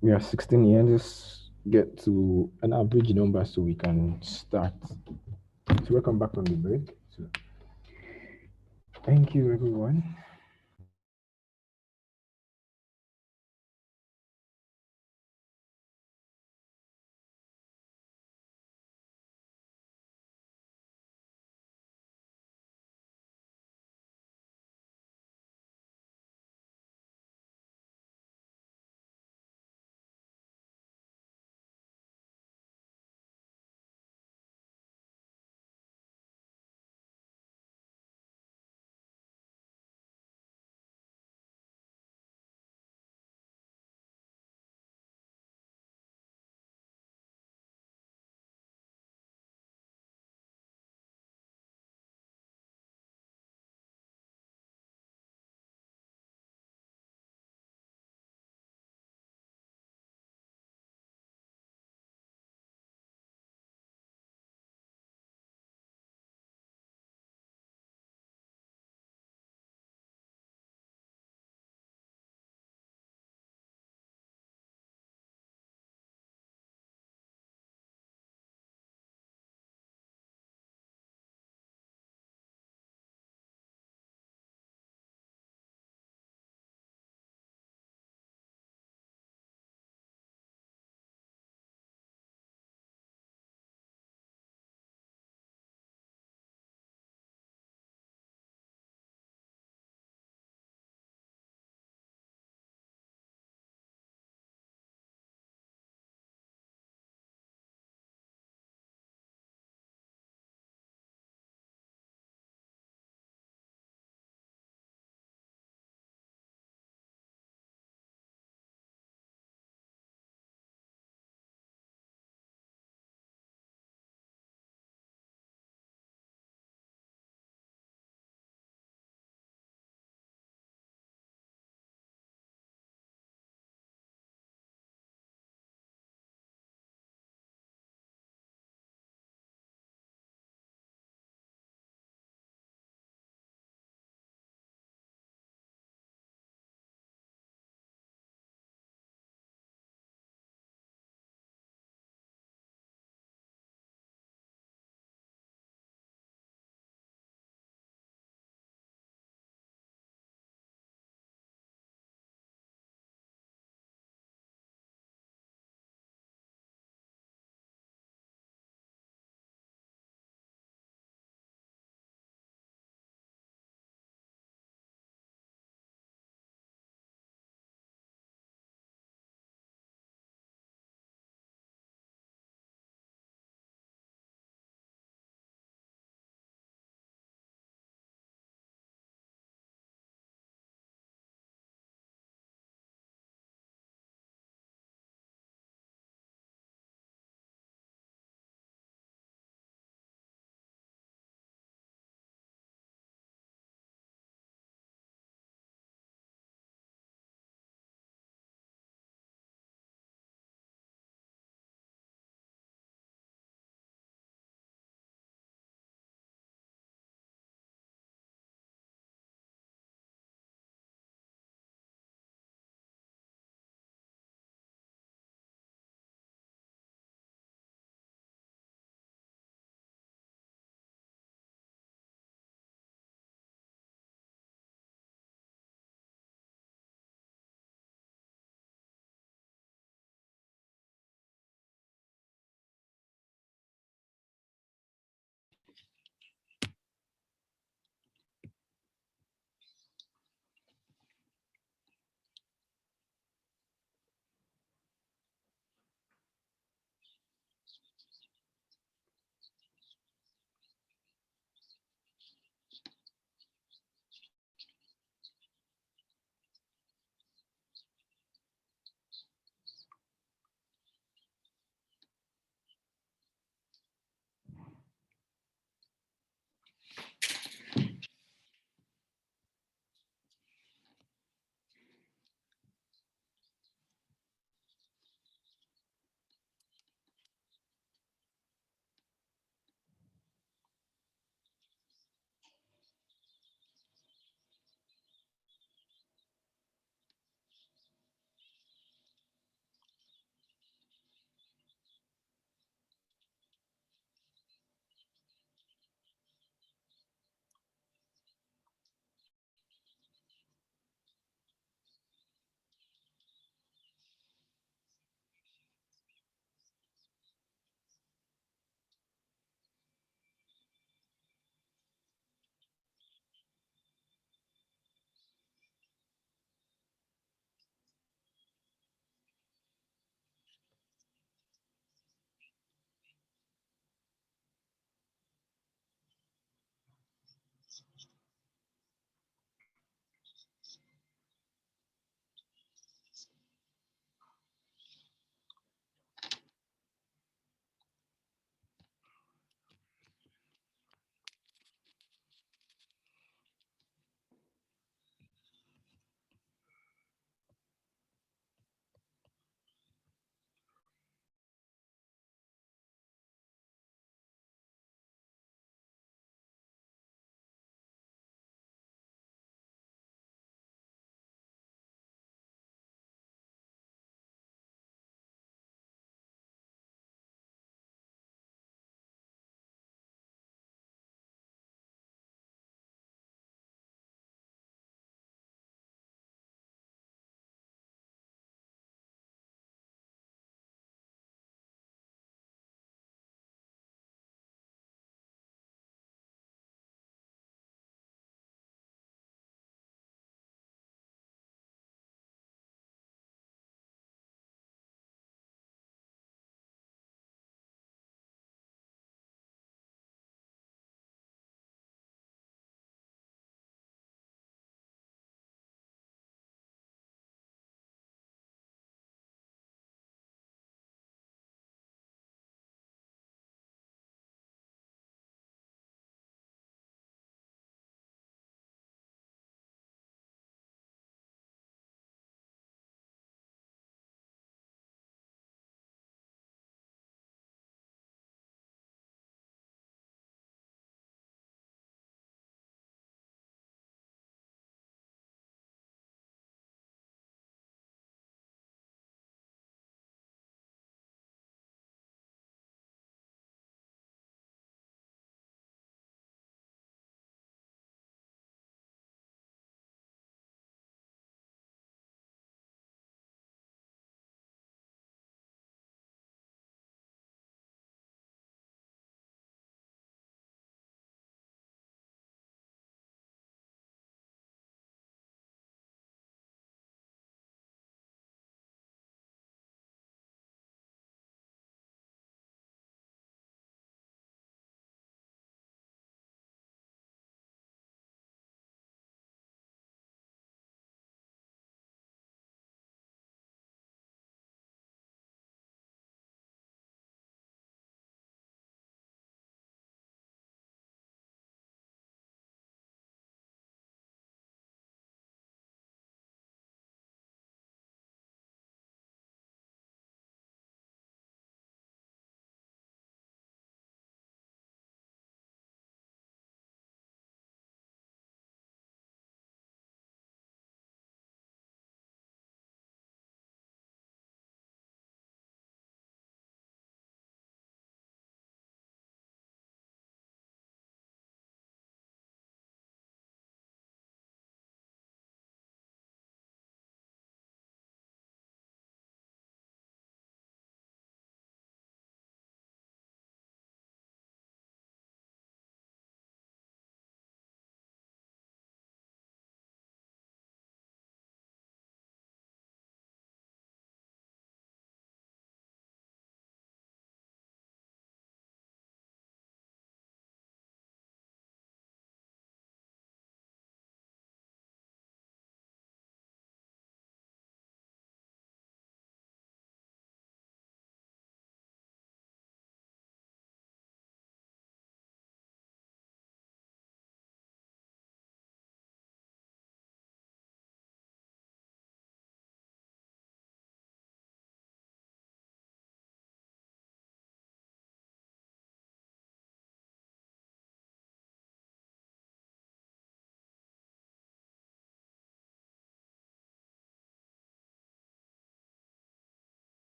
we are 16 here. Just get to an average number so we can start. So welcome back from the break. So thank you, everyone.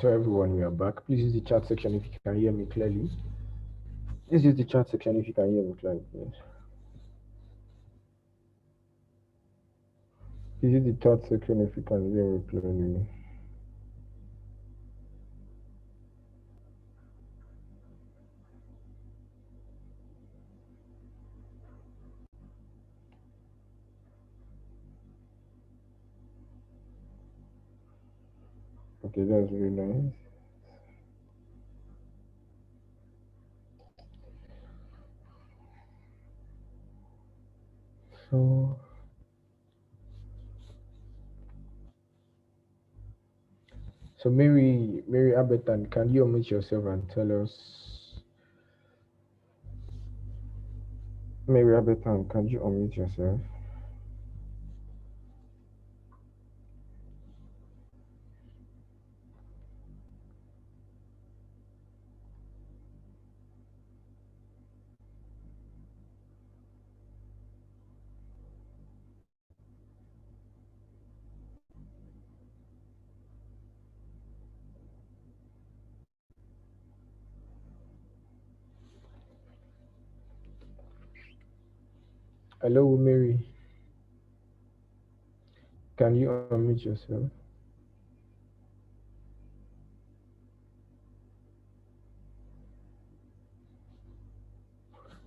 So everyone, we are back. Please use the chat section if you can hear me clearly. Please use the chat section if you can hear me clearly. Please. Please use the chat section if you can hear me clearly. Okay, that's really nice. So Mary Abertan, can you unmute yourself and tell us? Mary Abertan, can you unmute yourself? Hello, Mary. Can you unmute yourself?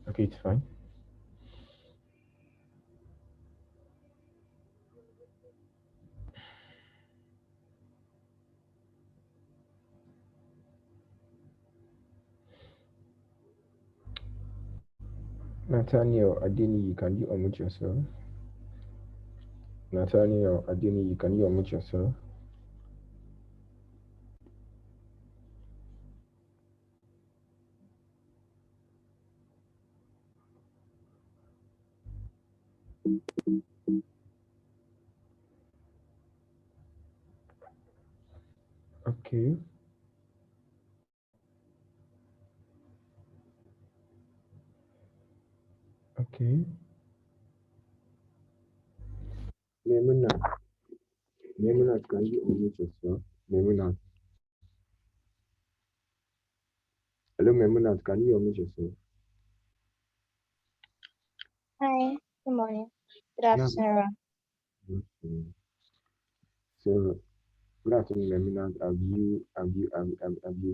Okay, it's fine. Nathaniel Adeni, can you unmute yourself? Nathaniel Adeni, can you unmute yourself? Okay. Okay. Memuna, can you unmute yourself? Memuna. Hello, Memuna, can you unmute yourself? Hi, good morning. Good Yeah. afternoon. Okay. So, good afternoon, Memuna.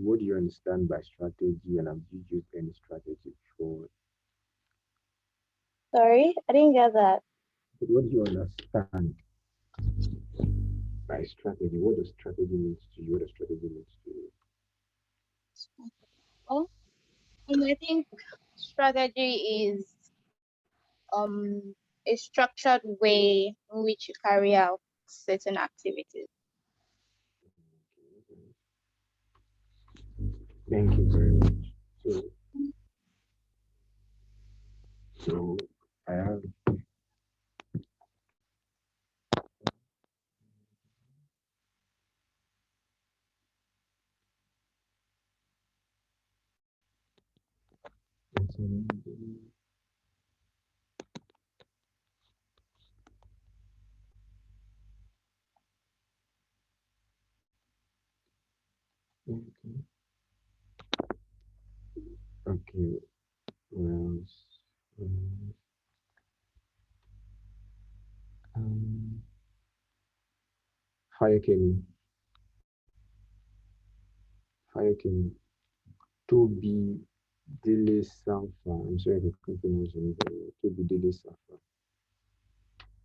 What do you understand by strategy, and have you used any strategy before? Sorry, I didn't get that. What do you understand by strategy? What does strategy mean to you? What does strategy mean to you? Well, I think strategy is a structured way in which you carry out certain activities. Thank you very much. So I have okay. Well, um, fire came to be Dele Safa. I'm sorry if I can't pronounce your name very well. To be Dele Safa.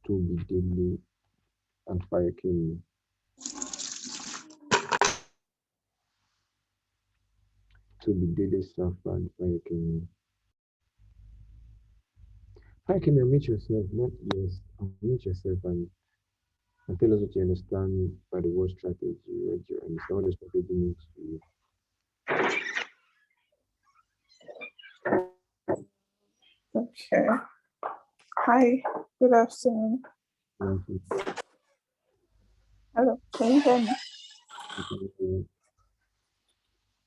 To be Dele and fire came. To be Dele Safa and fire came. Fire came, unmute yourself, not yes. Unmute yourself and tell us what you understand by the word strategy. What you understand what the strategy means to you. Okay. Hi, good afternoon. Hello, can you hear me?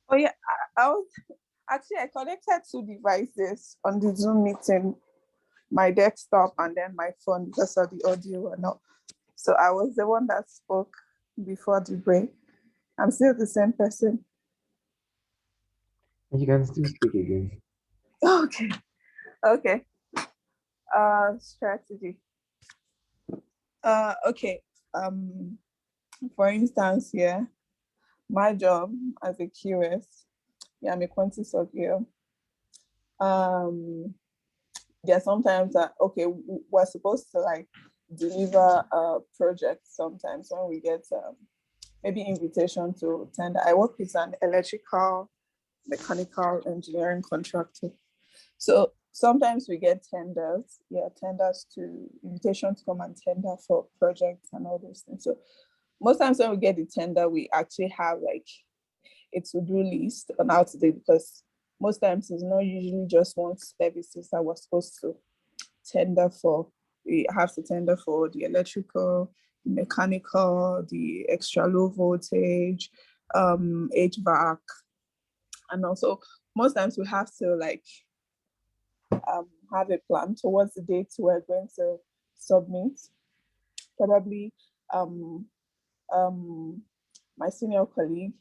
Oh yeah, I was actually I connected two devices on the Zoom meeting, my desktop and then my phone because of the audio or not. So I was the one that spoke before the break. I'm still the same person. And you can still speak again. Okay. Okay. Strategy. Okay. For instance, yeah, my job as a QS, yeah, I'm a quantity surveyor. Yeah, sometimes that okay, we're supposed to like deliver a project sometimes when we get maybe invitation to tender. I work with an electrical, mechanical engineering contractor. So sometimes we get tenders, tenders to invitation to come and tender for projects and all those things. So most times when we get the tender, we actually have like a to-do list on how to do it, because most times it's not usually just one services that we're supposed to tender for. We have to tender for the electrical, the mechanical, the extra low voltage, HVAC, and also most times we have to like have a plan towards the date we're going to submit. Probably my senior colleague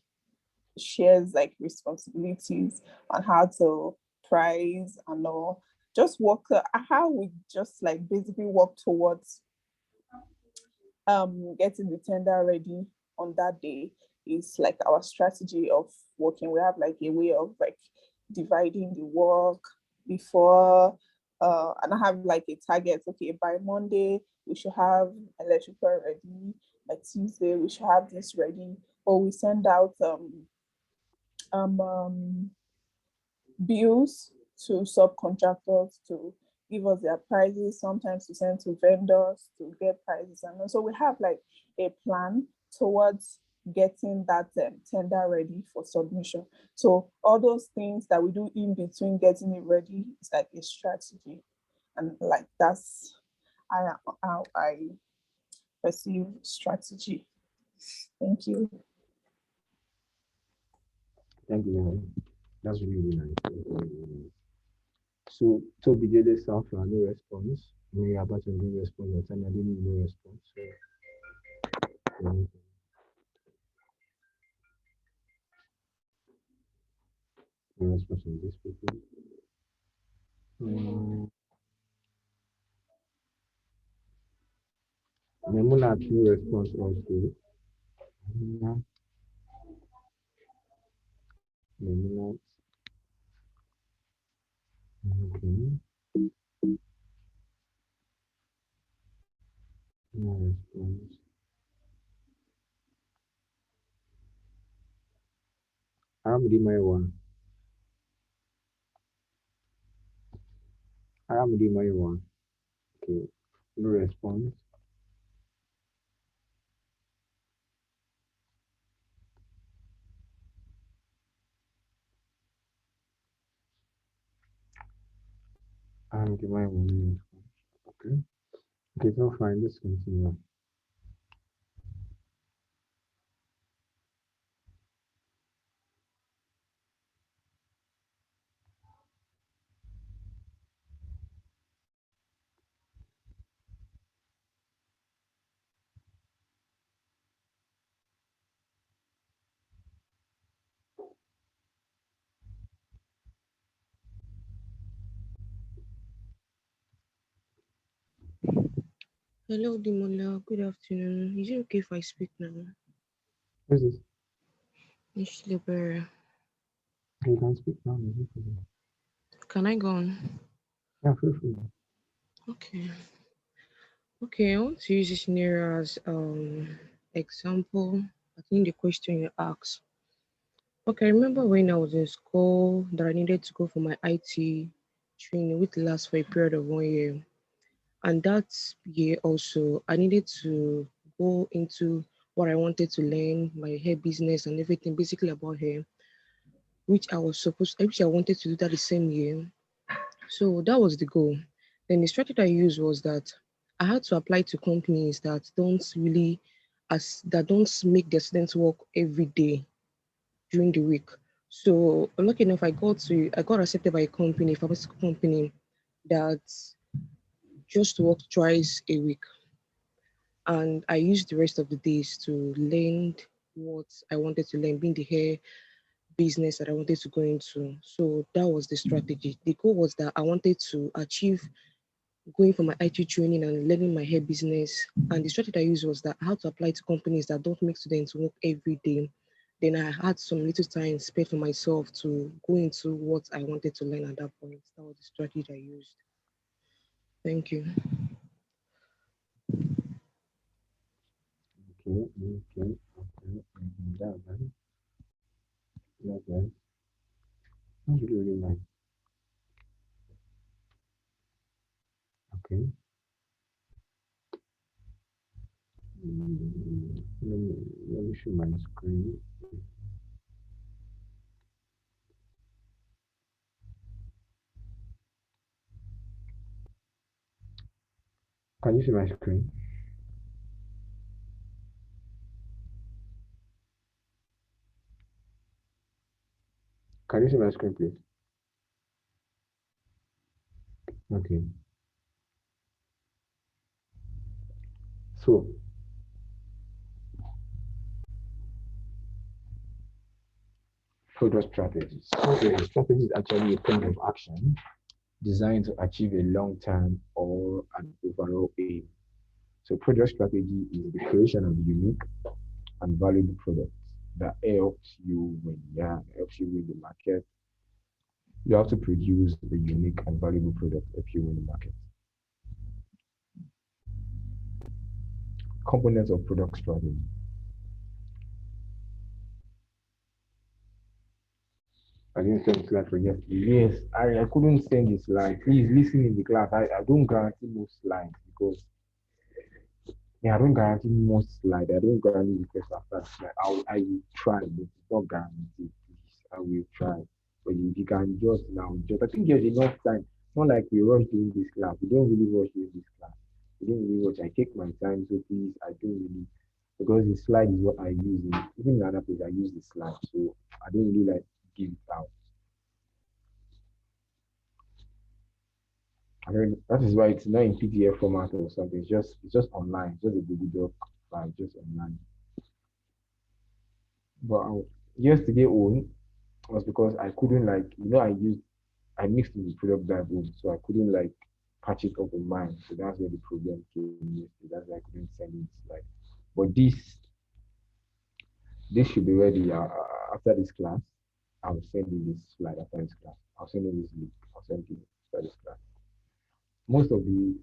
shares like responsibilities on how to price and all. Just work how we just like basically work towards getting the tender ready on that day is like our strategy of working. We have like a way of like dividing the work before and I have like a target. Okay, by Monday we should have electrical ready. By Tuesday we should have this ready. Or we send out bills to subcontractors to give us their prices, sometimes to send to vendors to get prices. And also we have like a plan towards getting that tender ready for submission. So all those things that we do in between getting it ready is like a strategy. And like that's how I perceive strategy. Thank you. Thank you. That's really, really nice. So, Toby did this for no response. We are about to no response. I didn't no response. So, no response from this people. Memuna no response also. Memuna. Okay. No response. Aramudi Maiwa. Aramudi Maiwa. Okay. No response. Aramudi Maiwa. No response. Okay. Okay, so fine. Let's continue. Hello, Dimola. Good afternoon. Is it okay if I speak now? Who's this? It's Libera. You can speak now. Can I go on? Yeah, feel free. Okay. Okay, I want to use this scenario as example. I think the question you asked. Okay, I remember when I was in school that I needed to go for my IT training, which lasts for a period of 1 year. And that year also, I needed to go into what I wanted to learn, my hair business and everything, basically about hair, which I wanted to do that the same year. So that was the goal. Then the strategy I used was that I had to apply to companies that don't make their students work every day during the week. So lucky enough, I got accepted by a pharmaceutical company that just worked twice a week. And I used the rest of the days to learn what I wanted to learn, being the hair business that I wanted to go into. So that was the strategy. The goal was that I wanted to achieve going for my IT training and learning my hair business. And the strategy I used was that I had to apply to companies that don't make students work every day. Then I had some little time spent for myself to go into what I wanted to learn at that point. That was the strategy I used. Thank you. Okay. That's nice. That's nice. That's really nice. Okay. Let me show my screen. Can you see my screen? Can you see my screen, please? Okay. So, product strategies. So, a strategy is actually a plan of action designed to achieve a long-term or an overall aim. So, product strategy is the creation of unique and valuable products that helps you win the market. You have to produce a unique and valuable product if you win the market. Components of product strategy. I didn't send the slide for yes. Yes, I couldn't send the slide. Please listen in the class. I don't guarantee most slides because I don't guarantee most slide. I don't guarantee request after slide. I will try, but it's not guaranteed. Please, I will try. But if you can just now, just I think there's enough time. Not like we rush during this class. We don't really rush during this class. We don't really rush. I take my time, so please, I don't really because the slide is what I use in even in other places. I use the slide, so I don't really like give it out. I mean, that is why it's not in PDF format or something. It's just online. Just a Google Doc file, just online. But yesterday on was because I couldn't I mixed in the product Bible, so I couldn't like patch it up in mine. So that's where the problem came yesterday. That's why I couldn't send it like. But this should be ready after this class. I'll send you this slide after this class. I'll send you this link. I'll send you after this class. Most of the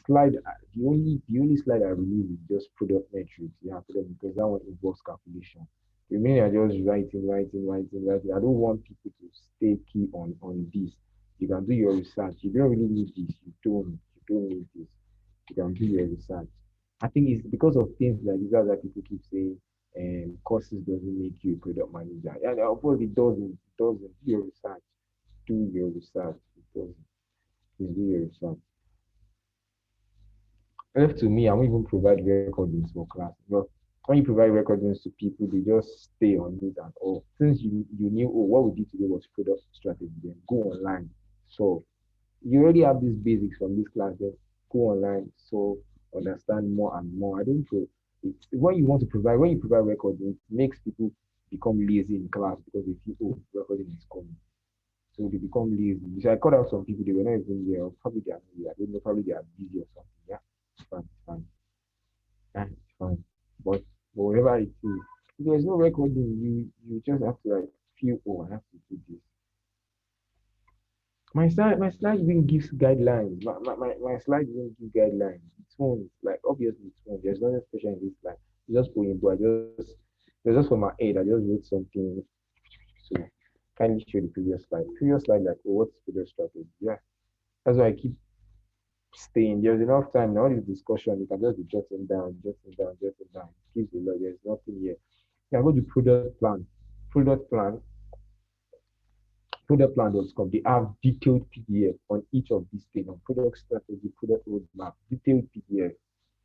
slide, the only slide I release is just product metrics. Yeah, product because that one involves calculation. The remaining are just writing. I don't want people to stay key on this. You can do your research. You don't really need this. You don't need this. You can do your research. I think it's because of things like these that people keep saying, courses doesn't make you a product manager. Yeah, of course it doesn't. It doesn't. Do your research. Do your research. It doesn't. Please do your research. Left to me, I won't even provide recordings for class. But when you provide recordings to people, they just stay on it and all. Since you knew, oh, what we did today was product strategy, then go online. So you already have these basics from this class, then go online, so understand more and more. I don't feel it's when you want to provide, when you provide recording, it makes people become lazy in class because they feel, oh, recording is coming. So they become lazy. So I called out some people, they were not even here, or probably they are not here. I don't know, probably they are busy or something. Yeah, it's fine, it's fine. Yeah, it's fine. But whatever it is, if there's no recording, you just have to like feel, oh, I have to do this. My slide even gives guidelines. My slide even gives guidelines. It's one like obviously it's one. There's nothing special in this slide. It's just going, but just for my aid. I just wrote something. So kindly show the previous slide. Previous slide, like, oh, what's previous strategy? Yeah. That's why I keep staying. There's enough time. Now this discussion, you can just be jotting down. It gives a lot. There's nothing here. Yeah, go to product plan. Product plan. Productplan.com. They have detailed PDF on each of these pages on product strategy, product roadmap, detailed PDF.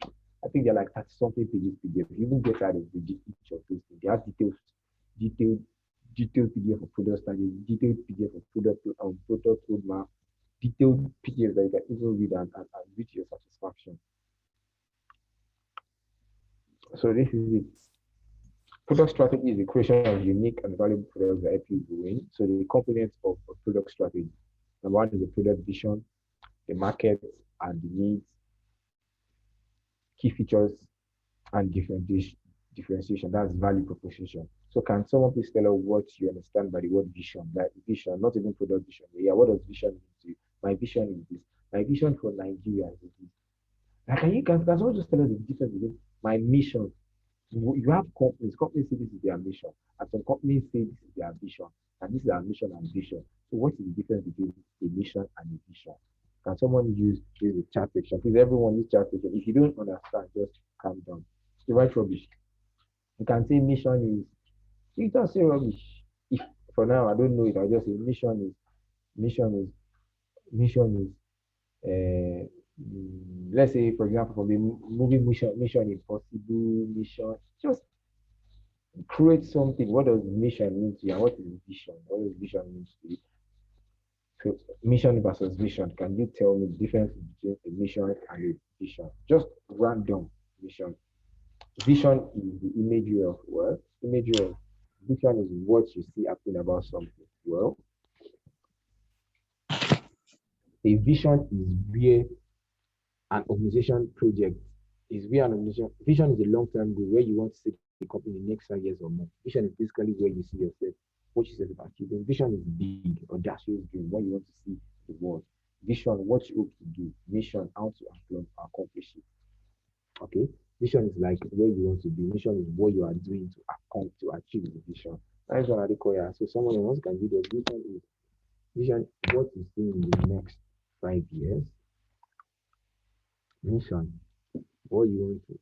I think they're like 30 something pages PDF. You even get out of each of those things. They have detailed PDF for product strategy, detailed PDF for product roadmap, detailed PDF that you can even read and reach your satisfaction. So this is it. Product strategy is the creation of unique and valuable products that help you win. So the components of a product strategy. Number one is the product vision, the market and the needs, key features, and differentiation. That's value proposition. So can someone please tell us what you understand by the word vision? Like vision, not even product vision. Yeah, what does vision mean to you? My vision is this. My vision for Nigeria is this. Like, can someone just tell us the difference between my mission? You have companies say this is their mission, and some companies say this is their vision, and this is our mission and vision. So what is the difference between a mission and a vision? Can someone use the chat section? Please, everyone use chat section. If you don't understand, just calm down. You write rubbish. You can say mission is. You don't say rubbish. If for now I don't know it, I'll just say mission is let's say for example from the movie Mission Impossible, mission. Just create something. What does mission mean to you? And what is vision? What does vision mean to you? So mission versus vision. Can you tell me the difference between a mission and a vision? Just random mission. Vision is the imagery of what? Imagery of vision is what you see happening about something. Well, a vision is where an organization project is where an organization vision is a long-term goal where you want to see the company in the next 5 years or more. Vision is basically where you see yourself, what you set about achieving. Vision is big, audacious dream, what you want to see the world. Vision, what you hope to do. Mission, how to accomplish it. Okay, vision is like where you want to be. Mission is what you are doing to achieve the vision. That is what I call it. So someone else can do the vision, what you see in the next 5 years. Mission, what you want to.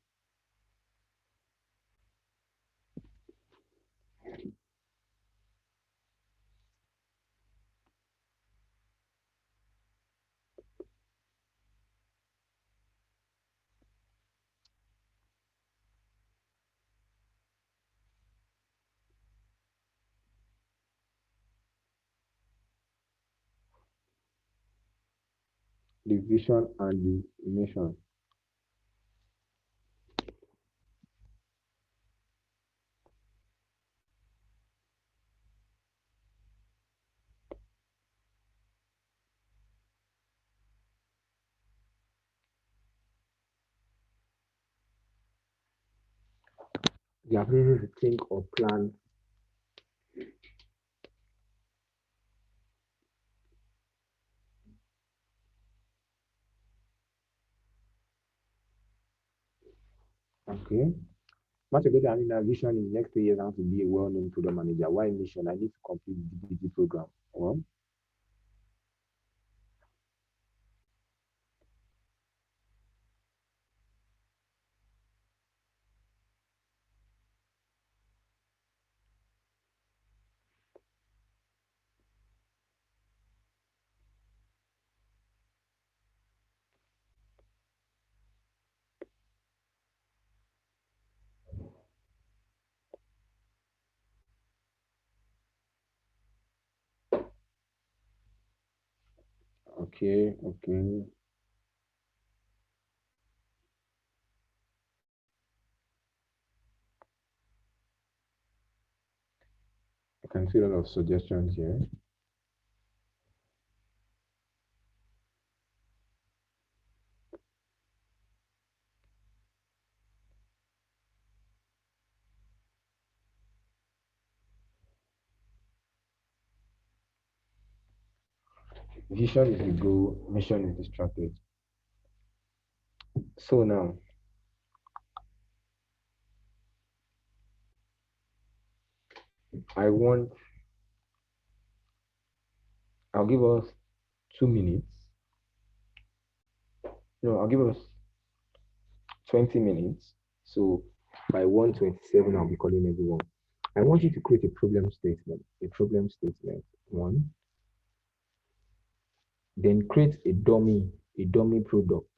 The vision and the mission. The ability to think or plan. Okay. Much ago, I mean, vision in the next 3 years, I want to be a well-known product manager. Why mission? I need to complete the DBT program. Well, okay. I can see a lot of suggestions here. Vision is the goal, mission is the strategy. So now, I'll give us 2 minutes. No, I'll give us 20 minutes. So by 1:27, I'll be calling everyone. I want you to create a problem statement. One. Then create a dummy product.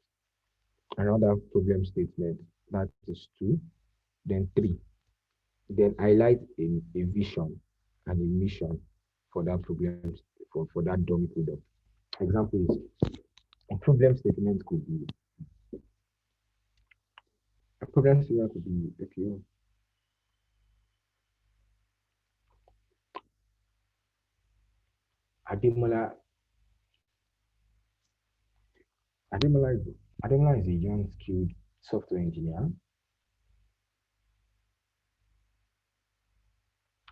Another problem statement. That is 2. Then 3. Then highlight a vision and a mission for that problem, for that dummy product. Example is a problem statement could be okay. Ademola Ademola is a young, skilled software engineer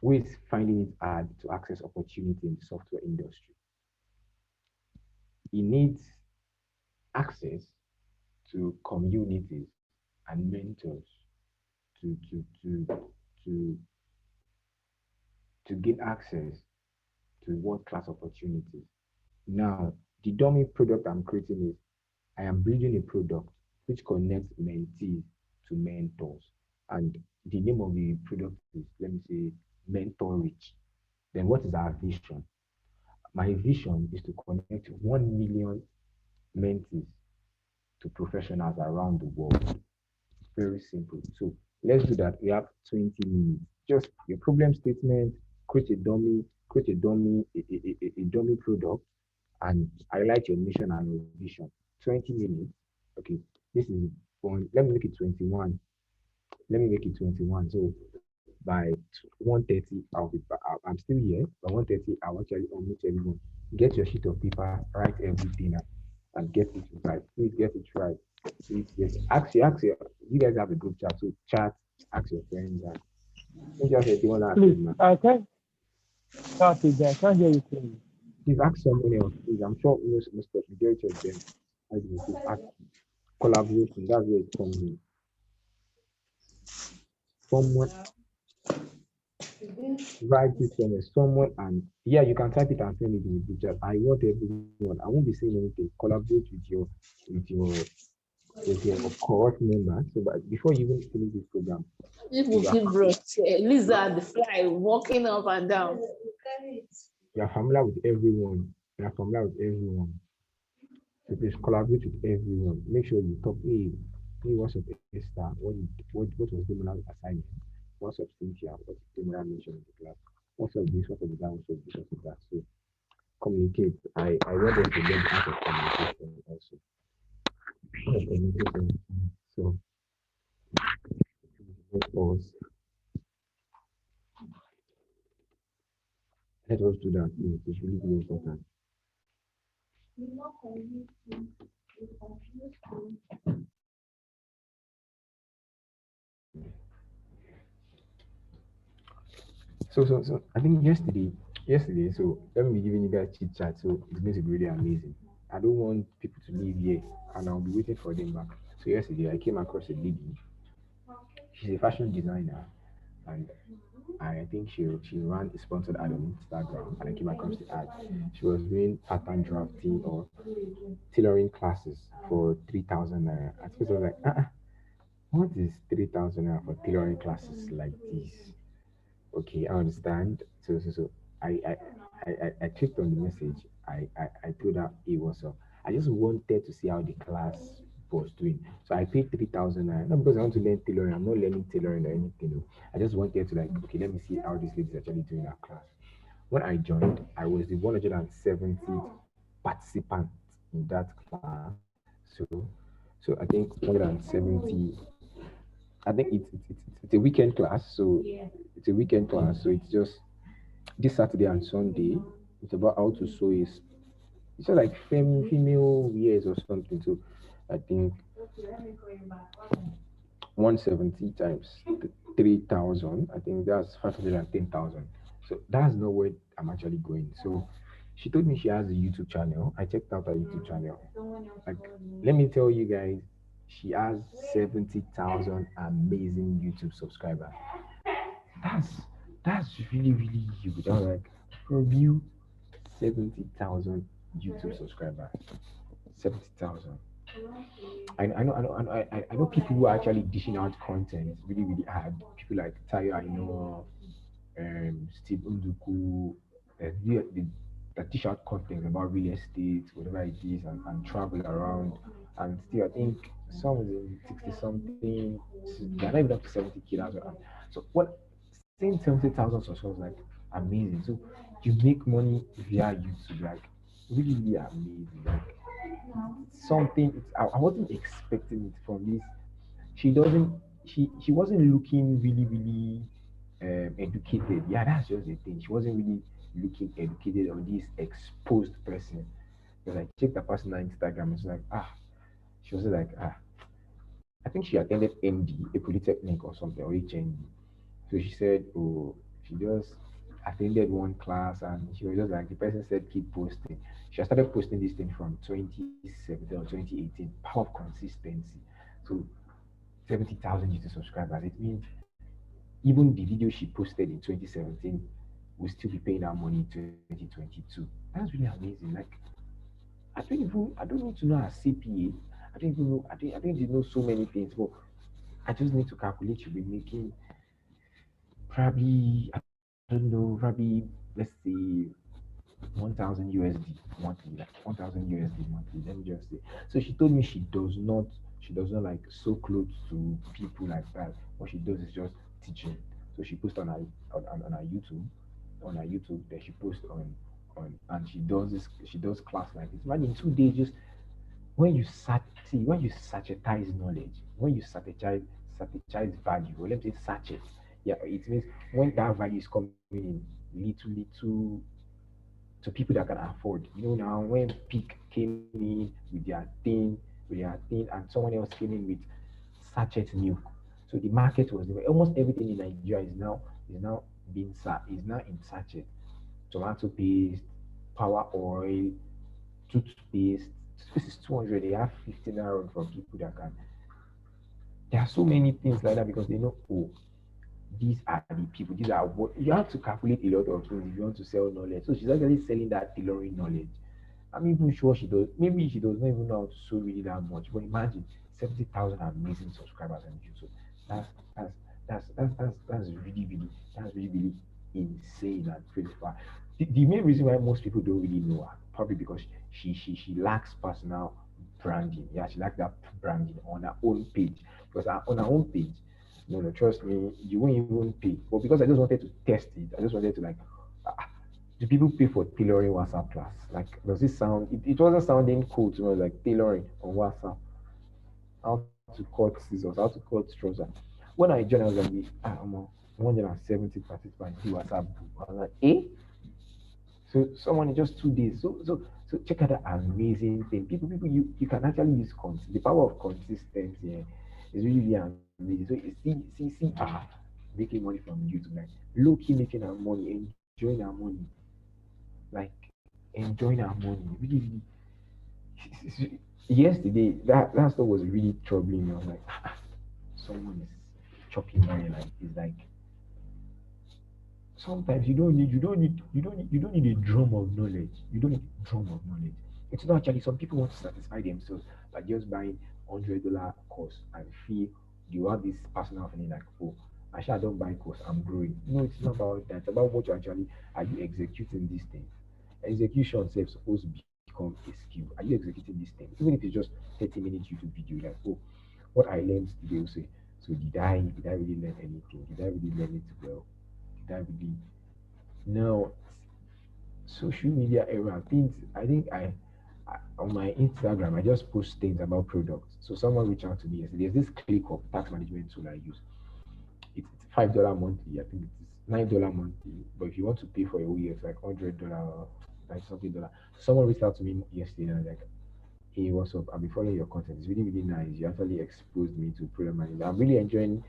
who is finding it hard to access opportunity in the software industry. He needs access to communities and mentors to get access to world-class opportunities. Now, the dummy product I'm creating is I am building a product which connects mentees to mentors. And the name of the product is, let me say, Mentor Rich. Then what is our vision? My vision is to connect 1 million mentees to professionals around the world. Very simple. So let's do that. We have 20 minutes. Just your problem statement, create a dummy product, and highlight your mission and your vision. 20 minutes. Okay, this is one. Let me make it 21. Let me make it 21. So by 1:30, I'll be back. I'm still here. By 1:30, I'll actually unmute everyone. Get your sheet of paper, write everything up, and get it right. Please get it right. Please, yes. Ask you guys have a group chat. So chat, ask your friends. And just say, do you want to ask Please, them? I can't start again. I can't hear you clearly. Please ask someone else, please. I'm sure most of the majority of them ask collaboration. That's where it comes in. Someone write it somewhere, someone, and yeah, you can type it and send it in the group chat. I want everyone. I won't be saying anything. Collaborate with your cohort member. So, but before you even finish this program, People keep brought lizard, the fly, walking up and down. you are familiar with everyone. So please collaborate with everyone. Make sure you talk. Hey, what's up, Esther? What was Demola's assignment? What's up, Cynthia? What's Demola mentioned in the class? What's up this? What's up that? What's up this? What's up that? So communicate. I want them to learn how to communication also. So let us do that. It's really, really important. So I think yesterday, so let me be giving you guys chit chat. So it's going to be really amazing. I don't want people to leave here and I'll be waiting for them back. So yesterday I came across a lady. She's a fashion designer, and I think she ran a sponsored ad on Instagram, and I came across the ad. She was doing pattern drafting or tailoring classes for 3,000 naira. At first I was like, what is 3,000 naira for tailoring classes like this? Okay, I understand. So I clicked on the message. I told her, hey, what's up? I just wanted to see how the class was doing. So I paid 3,000 naira, not because I want to learn tailoring. I'm not learning tailoring or anything. No. I just wanted to okay, let me see how this lady is actually doing her class. When I joined, I was the 170th participant in that class. So I think 170. I think it's a weekend class, so it's a weekend class. So it's just this Saturday and Sunday. It's about how to sew it's like female wears or something. So I think 170 times 3,000. I think that's 510,000. So that's not where I'm actually going. So she told me she has a YouTube channel. I checked out her YouTube channel. Like, let me tell you guys, she has 70,000 amazing YouTube subscribers. That's really, really huge. I was like, review 70,000 YouTube subscribers. 70,000. I know people who are actually dishing out content really, really hard. People like Tayo, I know, Steve Unduku, that dish out content about real estate, whatever it is, and travel around. And still, I think some of them 60 something, they're not even up to 70K. So what? Saying 70,000 subscribers, like amazing. So you make money via YouTube, like really, really amazing. Like something. I wasn't expecting it from this. She wasn't looking really, really educated. Yeah, that's just the thing. She wasn't really looking educated or this exposed person. Because I checked her personal Instagram, it's like, she was like, I think she attended MD, a polytechnic or something, or HND. So she said, oh, she just attended one class and she was just like, the person said, keep posting. She started posting this thing from 2017 or 2018, power of consistency. So 70,000 YouTube subscribers. It means even the video she posted in 2017 will still be paying her money in 2022. That's really amazing. Like, I don't need to know her CPA. I don't even know, I don't need to know so many things, but I just need to calculate she'll be making probably, I don't know, probably, let's say 1,000 USD monthly, like 1,000 USD monthly. Let me just say. So she told me she does not like sew clothes to people like that. What she does is just teaching. So she posts on her YouTube, then she posts on and she does class like this. Man, in 2 days, just when you sachetize knowledge, when you sachetize value, or let me say sachet, yeah, it means when that value is coming in little to people that can afford. You know, now when Peak came in with their thing, and someone else came in with sachet milk. So the market was almost everything in Nigeria is now is now in sachet. Tomato paste, power oil, toothpaste. This is 200. They have 15 around for people that can. There are so many things like that because they know, oh, these are the people, these are what you have to calculate a lot of things if you want to sell knowledge. So she's actually selling that tailoring knowledge. I'm even sure she does. Maybe she does not even know how to sew really that much. But imagine 70,000 amazing subscribers on YouTube. That's that's that's really insane and pretty far. The main reason why most people don't really know her probably because she lacks personal branding. Yeah, she lacks that branding on her own page because on her own page, no, trust me, you won't even pay. But because I just wanted to test it, I just wanted to like, do people pay for tailoring WhatsApp class? Like, does it sound? It wasn't sounding cool to me. Like tailoring on WhatsApp, how to cut scissors, how to cut straws. When I joined, I was like, I'm 170 participants in WhatsApp group. I was like, eh? So someone in just 2 days. So check out that amazing thing. People, you can actually use the power of consistency is really amazing. So you see, making money from YouTube, like low key making our money, enjoying our money, like enjoying our money. Really, yesterday that stuff was really troubling me. I was like, someone is chopping money like it's like. Sometimes you don't need a drum of knowledge. You don't need a drum of knowledge. It's not actually some people want to satisfy themselves by just buying $100 course and feel you have this personal feeling like, oh, actually I don't buy course, I'm growing. No, it's not about that. It's about what you actually are you executing these things. Execution is supposed to become a skill. Are you executing these things? Even if it's just 30 minutes YouTube video, like, oh, what I learned today, will say, so did I really learn anything? Did I really learn it well? That really no social media era things. I think I on my Instagram I just post things about products. So someone reached out to me yesterday. There's this ClickUp tax management tool I use. It's $5 monthly. I think it's $9 monthly. But if you want to pay for a whole year, it's like $100, like something dollar. Someone reached out to me yesterday and like, hey, what's up? I've been following your content. It's really, really nice. You actually exposed me to product management. I'm really enjoying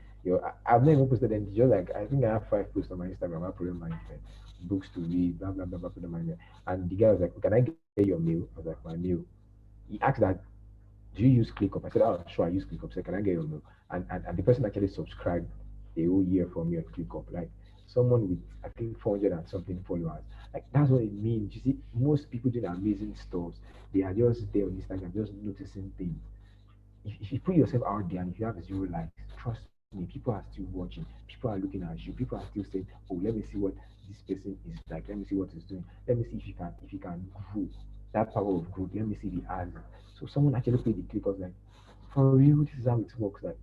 I've never even posted anything. Just like I think I have 5 posts on my Instagram about product management, books to read, blah blah blah blah product management. And the guy was like, "Can I get your mail?" I was like, "My mail." He asked that, "Do you use ClickUp?" I said, "Oh, sure, I use ClickUp." He said, "Can I get your mail?" And the person actually subscribed a whole year for me on ClickUp. Like someone with I think 400 and something followers. Like that's what it means. You see, most people doing amazing stuff. They are just there on Instagram, just noticing things. If you put yourself out there and if you have 0 likes, trust me, people are still watching. People are looking at you. People are still saying, "Oh, let me see what this person is like. Let me see what he's doing. Let me see if you can grow that power of growth. Let me see the ads." So someone actually played the clip of like, for real, this is how it works. Like,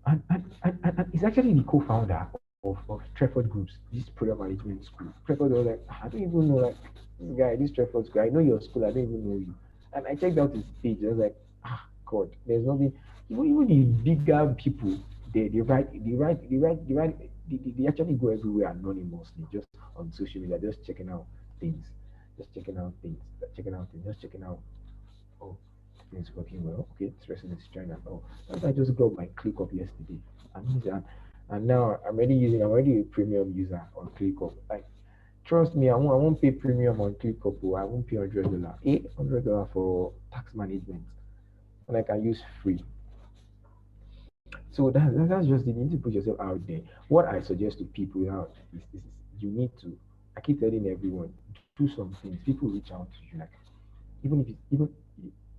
and it's actually the co-founder of Treford Groups, this product management school. Treford was like, I don't even know like this Treford school. I know your school. I don't even know you. And I checked out his page. I was like, God, there's nothing. Even the bigger people, they write they actually go everywhere anonymously, just on social media, just checking out things, just checking out things, just checking out. Oh, things working well. Okay, this person is trying that. Oh, I just got my ClickUp yesterday, and now I'm already a premium user on ClickUp. Like, trust me, I won't pay premium on ClickUp. Oh, I won't pay $100, $800 for tax management, and I can use free. So that's just you need to put yourself out there. What I suggest to people now is you need to. I keep telling everyone, do some things. People reach out to you, like even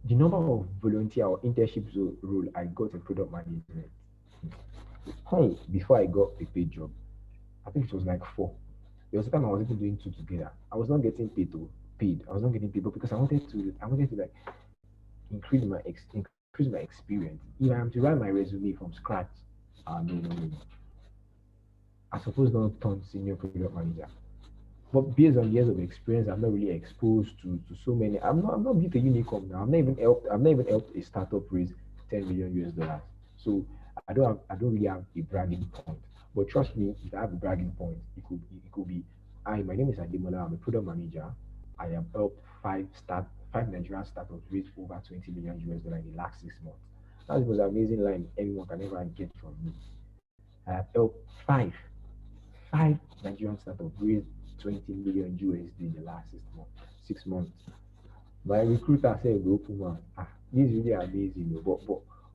the number of volunteer or internship role I got in product management. Hey, before I got a paid job, I think it was like four. There was a time I was even doing two together. I was not getting paid. I was not getting paid, but because I wanted to like increase my experience. If I am to write my resume from scratch, no. I suppose not turn senior product manager. But based on years of experience, I'm not really exposed to so many. I'm not built a unicorn now. I've not even helped a startup raise 10 million US dollars. So I don't really have a bragging point. But trust me, if I have a bragging point, it could be, hi, my name is Ademola, I'm a product manager. I have helped five Nigerian startups raise over 20 million US dollars in the last 6 months. That's the most amazing line anyone can ever get from me. I have helped five Nigerian startups raised 20 million USD in the last 6 months. 6 months. My recruiter said, "Go, Puma. This is really amazing."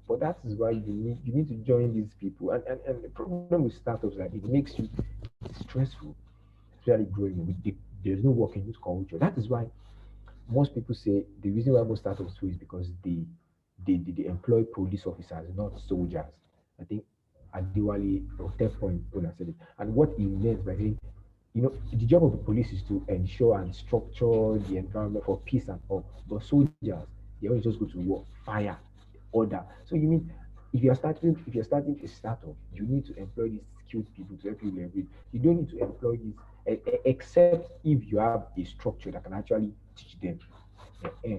But that is why you need to join these people. And the problem with startups is that it makes you stressful, especially growing. There's no working culture. That is why most people say the reason why most startups fail is because they employ police officers, not soldiers. I think Adiwali or Tech Point when I said it. And what he meant by saying, the job of the police is to ensure and structure the environment for peace and all. But soldiers, they always just go to war, fire, order. So you mean if you're starting a startup, you need to employ these skilled people to help you leverage. You don't need to employ these except if you have a structure that can actually teach them. Eh,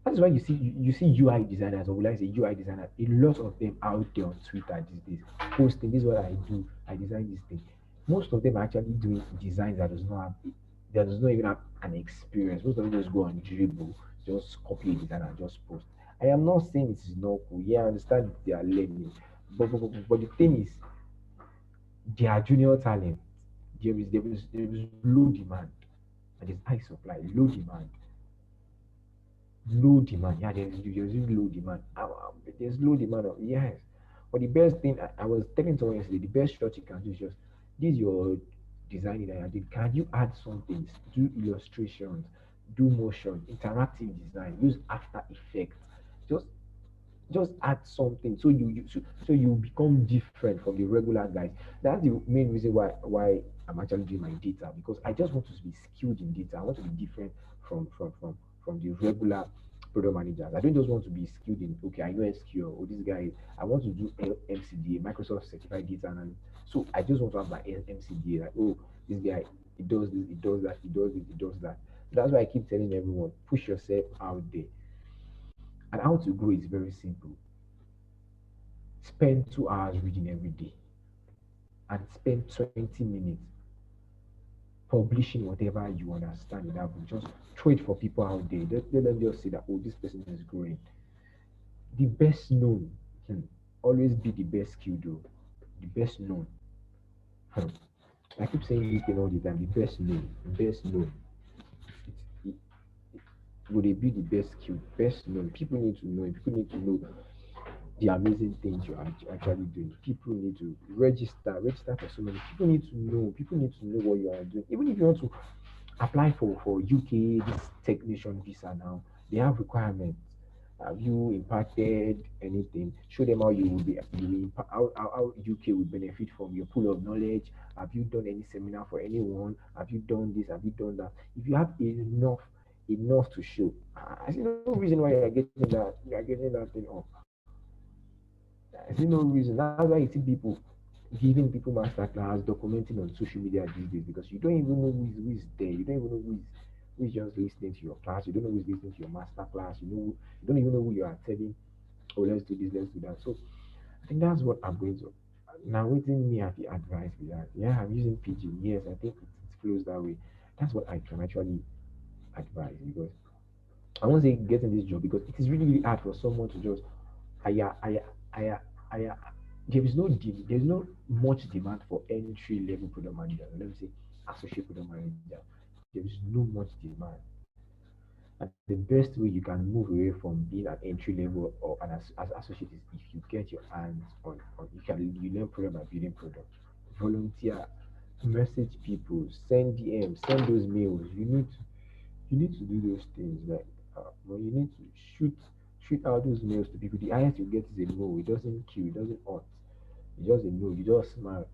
That's why you see UI designers, or will I say UI designers, a lot of them out there on Twitter these days, posting this is what I do, I design this thing. Most of them are actually doing designs that does not even have an experience. Most of them just go on dribble, just copy a design and just post. I am not saying it is not cool. Yeah, I understand they are learning. But the thing is, they are junior talent. There is low demand. And there's high supply, low demand. Yeah, there's really low demand. There's low demand of, yes. But the best thing I was telling someone yesterday, the best shot you can do is just this your designing that you did. Can you add something? Do illustrations, do motion, interactive design, use After Effects. Just add something so you become different from the regular guys. That's the main reason why I'm actually doing my data, because I just want to be skilled in data. I want to be different from the regular product managers. I don't just want to be skilled in, okay, I know SQL or this guy. I want to do MCDA, Microsoft Certified Data Analyst. So I just want to have my MCDA, like, oh, this guy, he does this, he does that, he does this, he does that. That's why I keep telling everyone, push yourself out there. And how to grow is very simple. Spend 2 hours reading every day and spend 20 minutes publishing whatever you understand in that book. Just throw it for people out there. Let them just say that, oh, this person is growing. The best known, always be the best skilled though. The best known. I keep saying this thing all the time. The best known. Would they be the best skilled, best known? People need to know. People need to know the amazing things you're actually doing. People need to register for so many. People need to know. People need to know what you are doing. Even if you want to apply for UK this technician visa now, they have requirements. Have you impacted anything? Show them how how UK will benefit from your pool of knowledge. Have you done any seminar for anyone? Have you done this? Have you done that? If you have enough to show, I see no reason why you are getting that thing off. I see no reason. That's why you see people giving people masterclass, documenting on social media these days, because you don't even know who is there. You don't even know who is just listening to your class. You don't know who is listening to your masterclass. You don't even know who you are telling, oh, let's do this, let's do that. So I think that's what I'm going to. Now, within me, have the advice with that. Yeah, I'm using Pidgin. Yes, I think it flows that way. That's what I can actually advise because I won't say getting this job because it is really, really hard for someone to just hire, hire, hire, hire. There is no much demand for entry level product manager. Let me say associate product manager. There is no much demand. And the best way you can move away from being an entry level or as associate is if you get your hands on you learn product by building product. Volunteer, message people, send DMs, send those mails. You need to do those things like when you need to shoot out those mails to people. The highest you get is a no. It doesn't kill, it doesn't hurt. It's just a no. You just smile.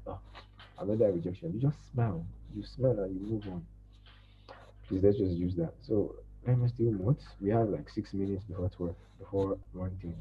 Another rejection. You just smile. You smile and you move on. Please let's just use that. So let me still note. We have like 6 minutes before 12, before 1:20.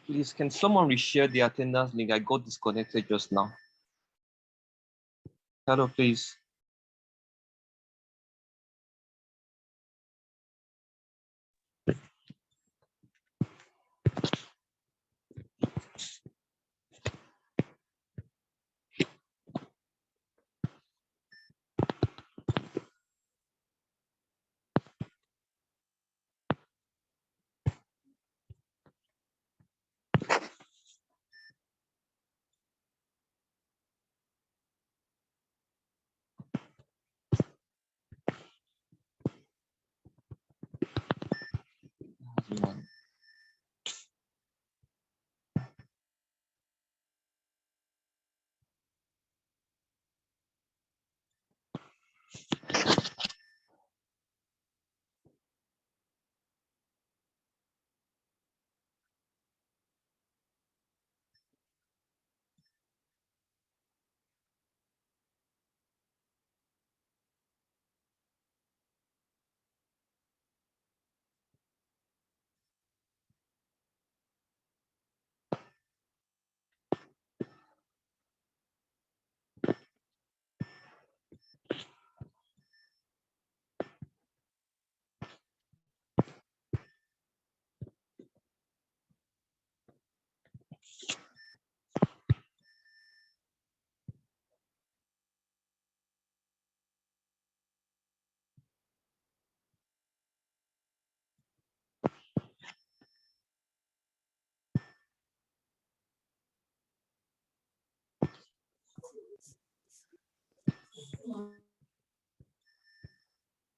Please, can someone reshare the attendance link? I got disconnected just now. Hello, please.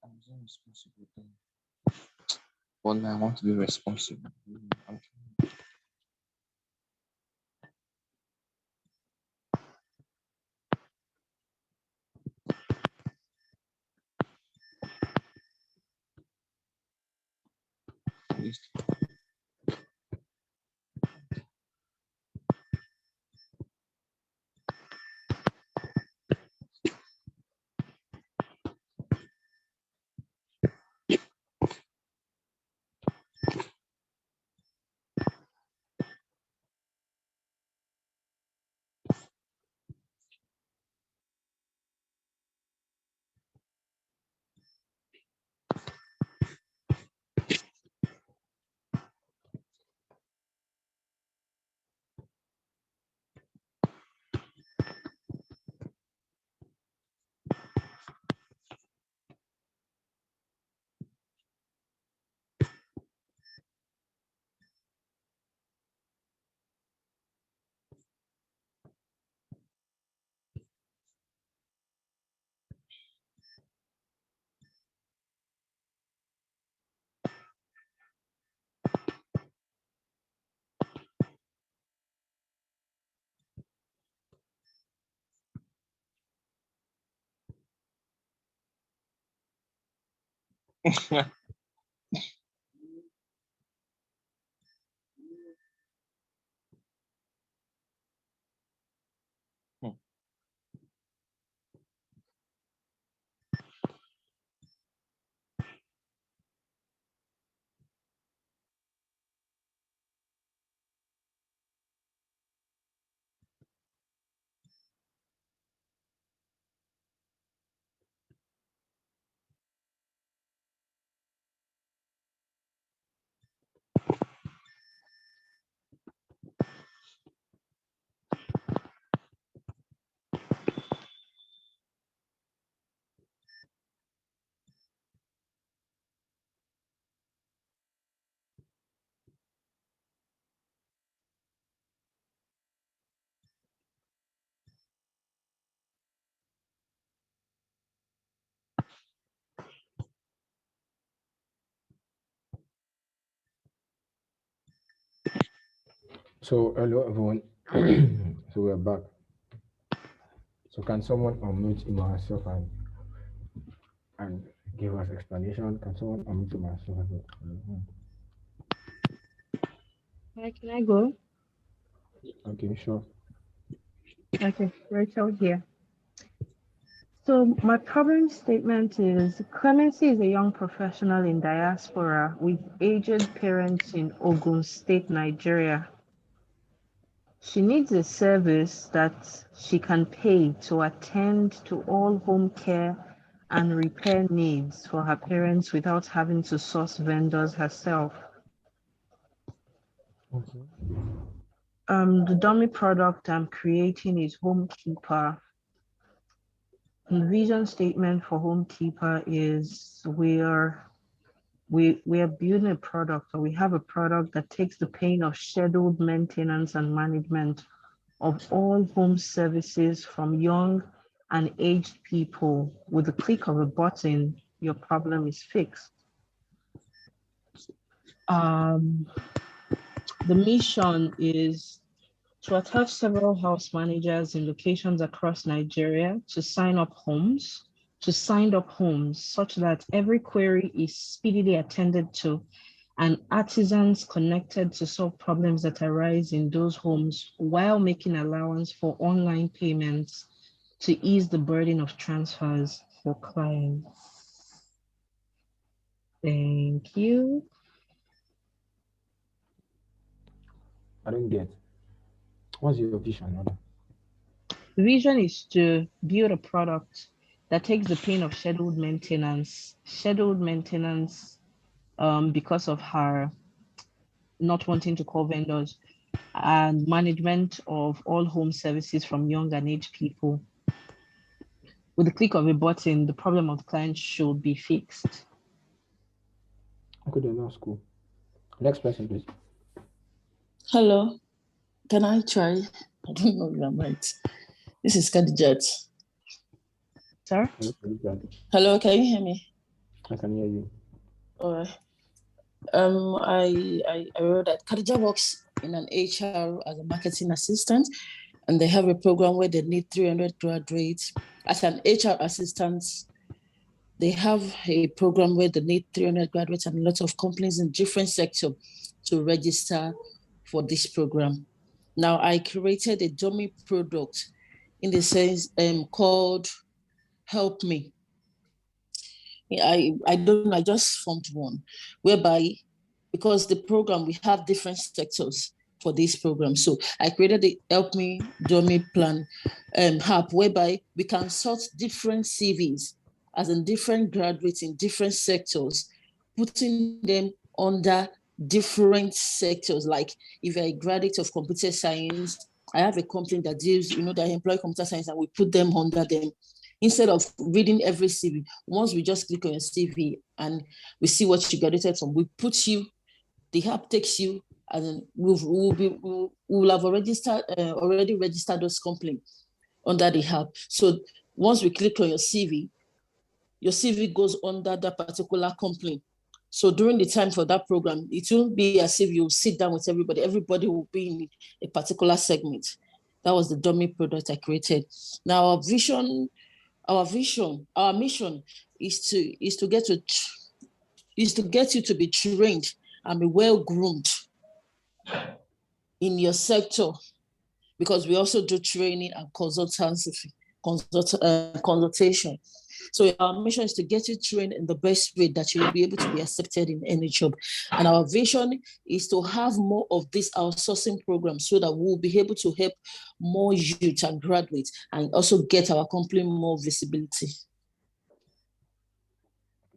I'm so responsible then. Well, I want to be responsible. So hello everyone. So we're back. So can someone unmute himself and give us explanation? Can someone unmute himself? Hi, can I go? Okay, sure. Okay, Rachel here. So my problem statement is Clemency is a young professional in diaspora with aged parents in Ogun State, Nigeria. She needs a service that she can pay to attend to all home care and repair needs for her parents without having to source vendors herself. The dummy product I'm creating is Homekeeper. The vision statement for Homekeeper is we are building a product, or we have a product that takes the pain of scheduled maintenance and management of all home services from young and aged people. With the click of a button, your problem is fixed. The mission is to attach several house managers in locations across Nigeria to sign up homes such that every query is speedily attended to and artisans connected to solve problems that arise in those homes while making allowance for online payments to ease the burden of transfers for clients. Thank you. I don't get. What's your vision, Oda? The vision is to build a product that takes the pain of scheduled maintenance because of her not wanting to call vendors, and management of all home services from young and aged people. With the click of a button, the problem of the client should be fixed. Okay, then that's cool. Next person, please. Hello, can I try? I don't know if I'm right. This is Kadijat. Sir? Hello, can you hear me? I can hear you. All right. I wrote that Khadija works in an HR as a marketing assistant, and they have a program where they need 300 graduates. As an HR assistant, they have a program where they need 300 graduates and lots of companies in different sectors to register for this program. Now, I created a dummy product in the sense called Help Me. I just formed one whereby, because the program, we have different sectors for this program. So I created the Help Me Dummy Plan app whereby we can sort different CVs as in different graduates in different sectors, putting them under different sectors. Like if you're a graduate of computer science, I have a company that deals, they employ computer science, and we put them under them. Instead of reading every CV, once we just click on your CV and we see what you graduated from, we put you, the app takes you, and we'll have already registered those companies under the app. So once we click on your CV goes under that particular company. So during the time for that program, it won't be as if you sit down with everybody. Everybody will be in a particular segment. That was the dummy product I created. Now our mission is to get you to be trained and be well groomed in your sector, because we also do training and consultation. So our mission is to get you trained in the best way that you will be able to be accepted in any job. And our vision is to have more of this outsourcing program so that we'll be able to help more youth and graduates and also get our company more visibility.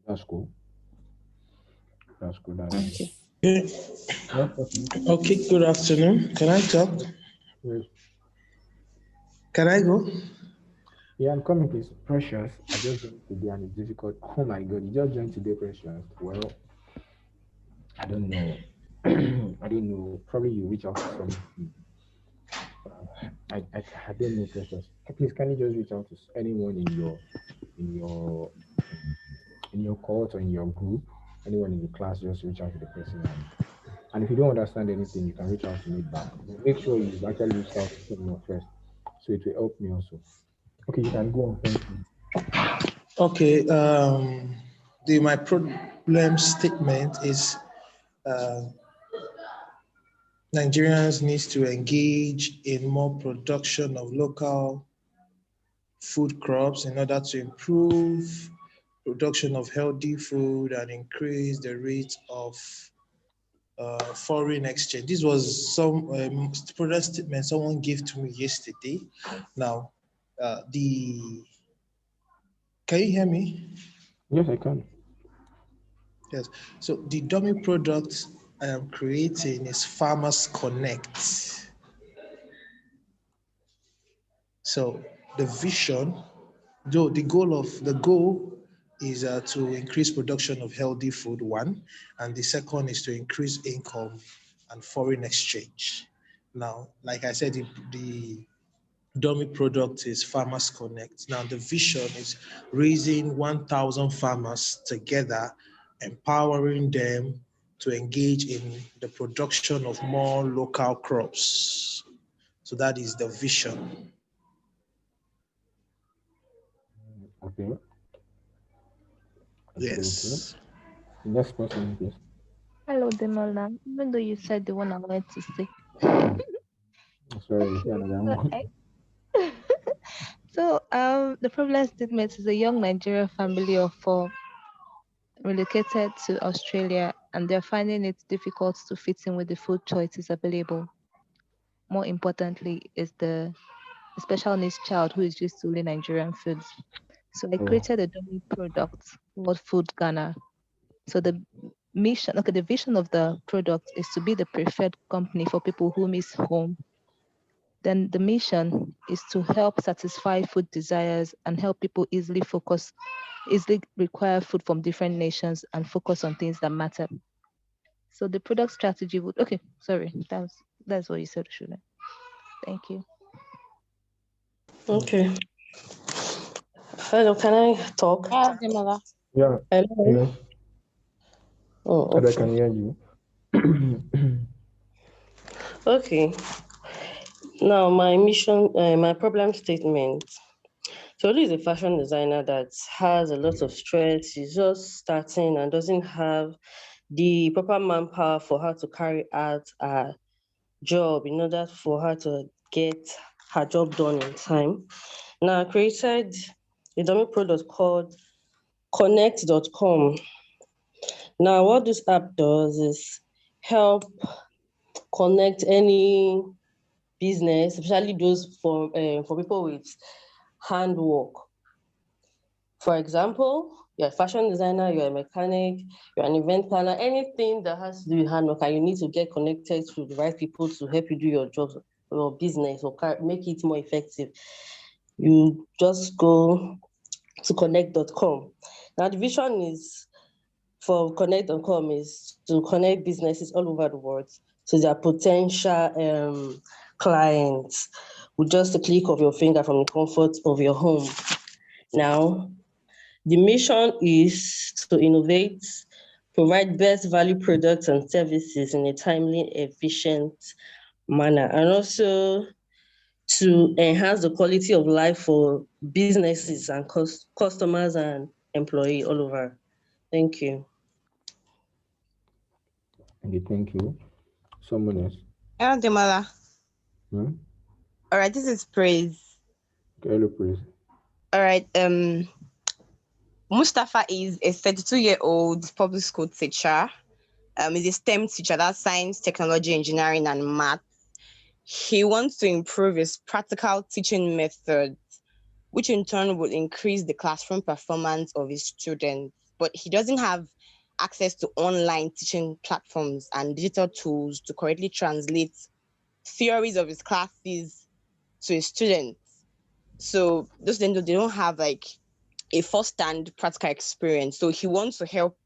That's cool. That's good. Thank you. Okay, good afternoon. Can I talk? Yes. Can I go? Yeah, I'm coming, please. Precious, I just joined today and it's difficult. Oh my God, you just joined today, Precious. Well, I don't know. I don't know. Probably you reach out to someone. I don't know, Precious. Please, can you just reach out to anyone in your cohort or in your group? Anyone in the class, just reach out to the person. And if you don't understand anything, you can reach out to me back. But make sure you actually reach out to someone first, so it will help me also. Okay, you can go on. Thank you. Okay. My problem statement is Nigerians need to engage in more production of local food crops in order to improve production of healthy food and increase the rate of foreign exchange. This was some product statement someone gave to me yesterday. Now, can you hear me? Yes, I can. Yes. So the dummy product I am creating is Farmers Connect. So the vision, though the goal is to increase production of healthy food, one, and the second is to increase income and foreign exchange. Now, like I said, the dummy product is Farmers Connect. Now, the vision is raising 1,000 farmers together, empowering them to engage in the production of more local crops. So that is the vision. Okay. Yes. Next question, please. Hello, Demola. Even though you said the one I wanted to say. Sorry, yeah, another one. So, the problem statement is a young Nigerian family of 4 relocated to Australia, and they're finding it difficult to fit in with the food choices available. More importantly, is the special needs child who is used to only Nigerian foods. So I created a dummy product called Food Ghana. So the vision of the product is to be the preferred company for people who miss home. Then the mission is to help satisfy food desires and help people easily require food from different nations and focus on things that matter. So the product strategy would, that's what you said, Shula. Thank you. Okay. Hello, can I talk? Yeah, Demola. Yeah. Hello. Yes. Oh, I okay. can hear you. Okay. Now, my problem statement. So this is a fashion designer that has a lot of stress. She's just starting and doesn't have the proper manpower for her to carry out her job in order for her to get her job done in time. Now, I created a dummy product called Connect.com. Now, what this app does is help connect any business, especially those for people with handwork. For example, you're a fashion designer, you're a mechanic, you're an event planner, anything that has to do with handwork, and you need to get connected to the right people to help you do your job or business or make it more effective. You just go to connect.com. Now, the vision is for connect.com is to connect businesses all over the world to their potential clients with just a click of your finger from the comfort of your home. Now, the mission is to innovate, provide best value products and services in a timely, efficient manner, and also to enhance the quality of life for businesses and customers and employees all over. Thank you. Okay, thank you. Someone else. Hello, Demola. Hmm? All right, this is Praise. Hello, Praise. All right, Mustafa is a 32-year-old public school teacher. He's a STEM teacher, that's science, technology, engineering, and math. He wants to improve his practical teaching methods, which in turn will increase the classroom performance of his students. But he doesn't have access to online teaching platforms and digital tools to correctly translate theories of his classes to his students. So those students, they don't have like a first-hand practical experience. So he wants to help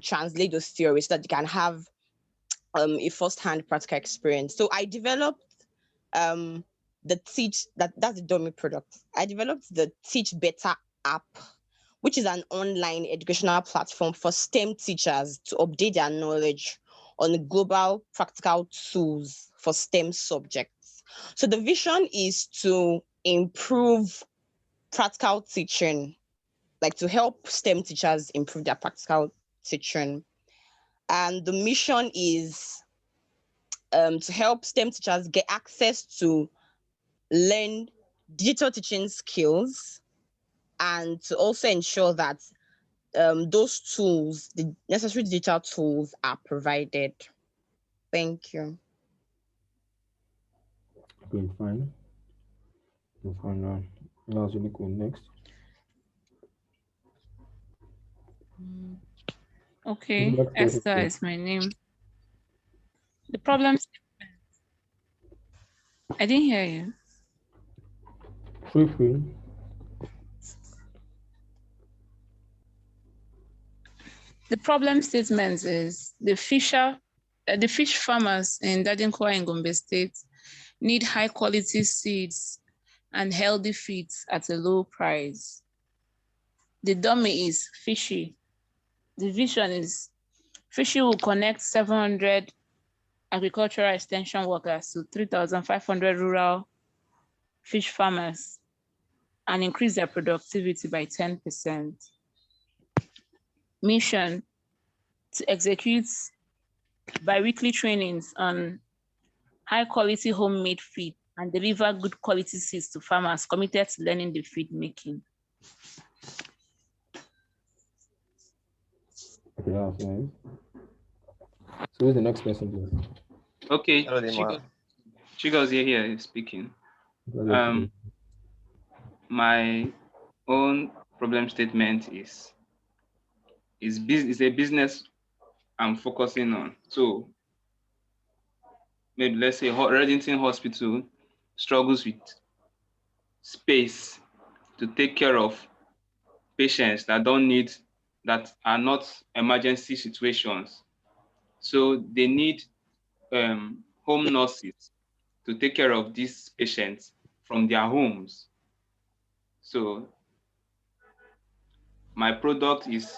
translate those theories so that they can have a first-hand practical experience. So I developed that's the dummy product. I developed the Teach Better app, which is an online educational platform for STEM teachers to update their knowledge on global practical tools for STEM subjects. So the vision is to improve practical teaching, like to help STEM teachers improve their practical teaching. And the mission is to help STEM teachers get access to learn digital teaching skills and to also ensure that those tools, the necessary digital tools, are provided. Thank you. Okay, fine. Fine now. Now you go next. Okay, Next person, Esther please. is my name. The problem statement. I didn't hear you. Feel free. The problem statement is the fish farmers in Dadinkwa and Gombe State need high quality seeds and healthy feeds at a low price. The dummy is Fishy. The vision is Fishy will connect 700 agricultural extension workers to 3,500 rural fish farmers and increase their productivity by 10%. Mission to execute bi-weekly trainings on high quality homemade feed and deliver good quality seeds to farmers committed to learning the feed making. Okay, that's nice. So who's the next person, please? Okay, Hello, Dima. Chigozie here speaking. My own problem statement is a business I'm focusing on. So maybe let's say Reddington Hospital struggles with space to take care of patients that are not emergency situations. So they need home nurses to take care of these patients from their homes. So my product is,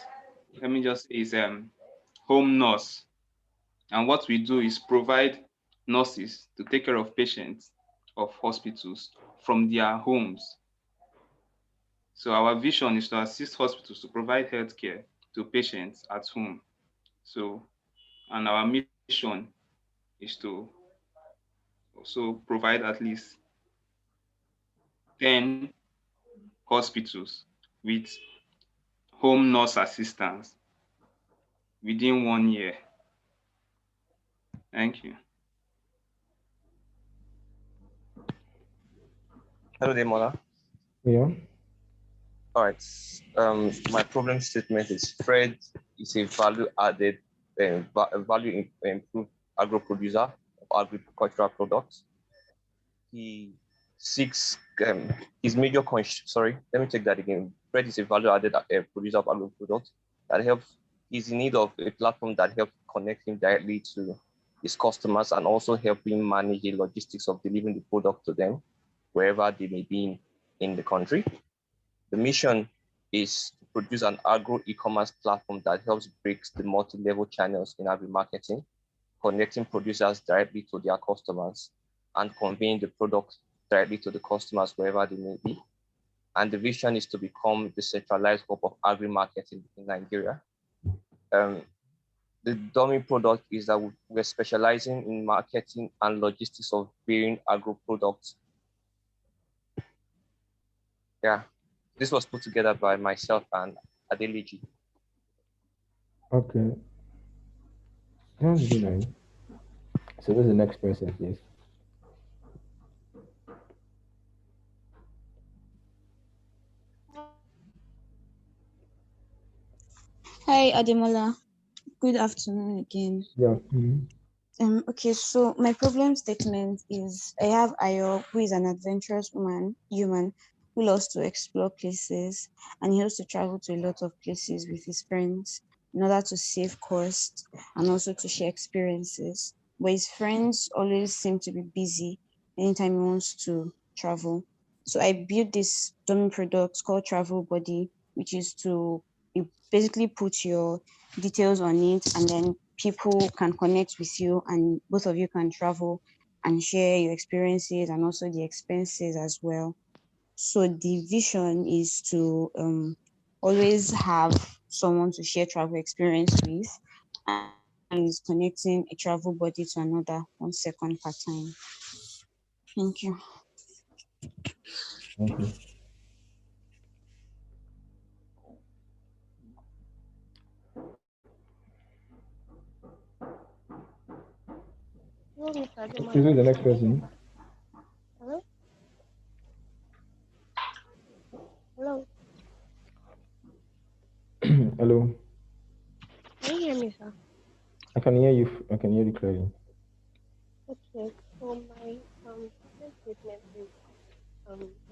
home nurse. And what we do is provide nurses to take care of patients of hospitals from their homes. So our vision is to assist hospitals to provide healthcare to patients at home. So, and our mission is to also provide at least 10 hospitals with home nurse assistance within 1 year. Thank you. Hello, Demola. Yeah. All right. My problem statement is Fred is a value-added, value-improved agro producer of agricultural products. He seeks his major sorry, let me take that again. Fred is a value-added producer of agro products that helps. He's in need of a platform that helps connect him directly to his customers and also help him manage the logistics of delivering the product to them wherever they may be in the country. The mission is to produce an agro e-commerce platform that helps break the multi-level channels in agri-marketing, connecting producers directly to their customers and conveying the product directly to the customers wherever they may be. And the vision is to become the centralized hub of agri-marketing in Nigeria. The dummy product is that we're specializing in marketing and logistics of varying agro products. Yeah, this was put together by myself and Adeliji. Okay. That's really nice. So who's the next person, please? Hi, Ademola. Good afternoon again. Yeah. Okay, so my problem statement is I have Ayo, who is an adventurous human who loves to explore places, and he loves to travel to a lot of places with his friends in order to save costs and also to share experiences. But his friends always seem to be busy anytime he wants to travel. So I built this dummy product called Travel Buddy, which is to you basically put your details on it, and then people can connect with you and both of you can travel and share your experiences and also the expenses as well. So the vision is to always have someone to share travel experience with, and is connecting a travel buddy to another 1 second per time. Thank you. Thank you. Hello, Mr. Who's the next person? Hello? Hello? Hello. Can you hear me, sir? I can hear you. I can hear you clearly. Okay, so my first statement is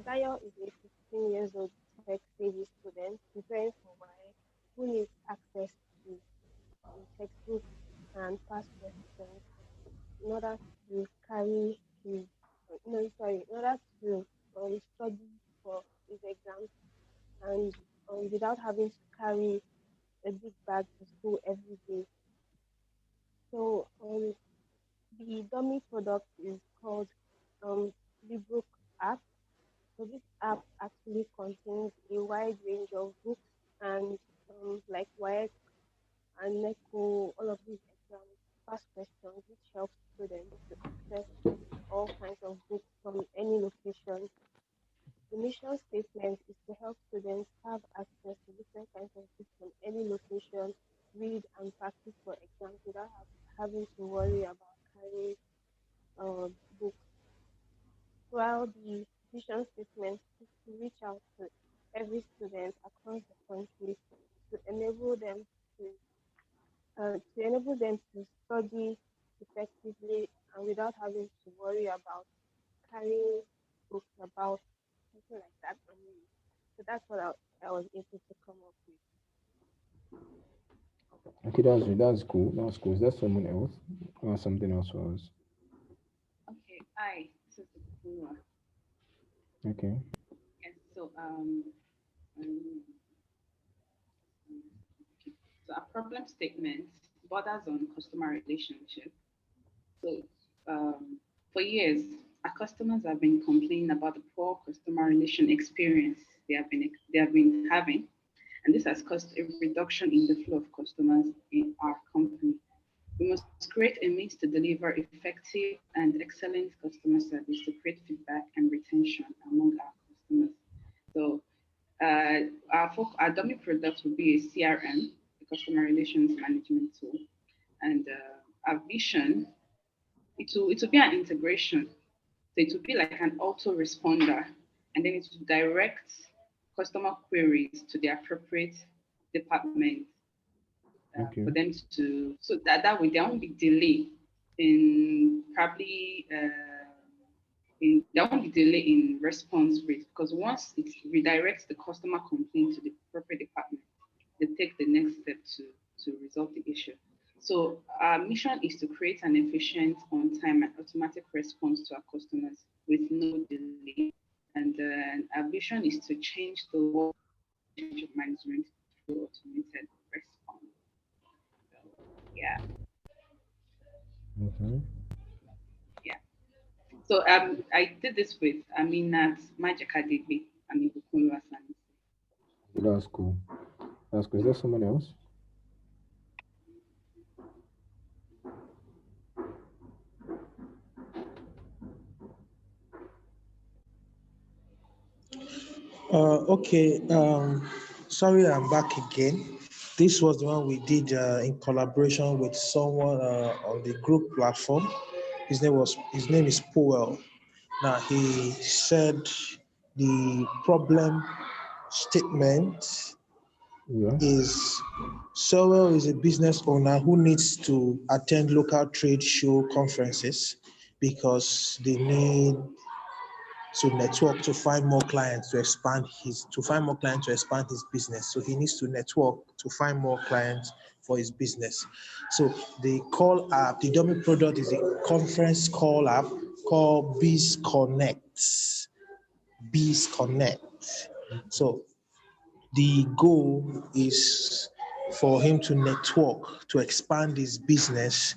Dayo is a 16 years old tech savvy student preparing for WAEC who needs access to textbooks and past questions in order to carry his in order to study for his exams and without having to carry a big bag to school every day. So the dummy product is called Librook app. So this app actually contains a wide range of books and like WIEC and NECO, all of these exams, past questions, which helps students to access all kinds of books from any location. The mission statement is to help students have access to different kinds of books from any location, read and practice for exams without having to worry about carrying books. While the vision statement is to reach out to every student across the country to enable them to study effectively and without having to worry about carrying books about something like that. So that's what I was able to come up with. Okay, that's cool. That's cool. Is there someone else or something else for us? Okay, hi, this is Kua. Okay. Yes, so so our problem statement borders on customer relationship. So for years, our customers have been complaining about the poor customer relation experience they have been having, and this has caused a reduction in the flow of customers in our company. We must create a means to deliver effective and excellent customer service to create feedback and retention among our customers. So our dummy product will be a CRM, a customer relations management tool, and our vision, it will be an integration. So it will be like an autoresponder, and then it will direct customer queries to the appropriate department for them to, so that way there won't be delay in probably there won't be delay in response rate, because once it redirects the customer complaint to the appropriate department, they take the next step to resolve the issue. So our mission is to create an efficient, on-time, and automatic response to our customers with no delay. And our vision is to change the world of relationship management through automated response. So, yeah. Yeah. So I did this with Aminat Magic Adigbe and Ibukun Wasani. That's cool. That's cool. Is there someone else? Okay. Sorry, I'm back again. This was the one we did in collaboration with someone on the group platform. His name is Powell. Now he said the problem statement is Sowell is a business owner who needs to attend local trade show conferences because they need to network to find more clients to expand his business. So he needs to network to find more clients for his business. So the call app, the dummy product is a conference call app called Bees Connect. Bees Connect. So the goal is for him to network, to expand his business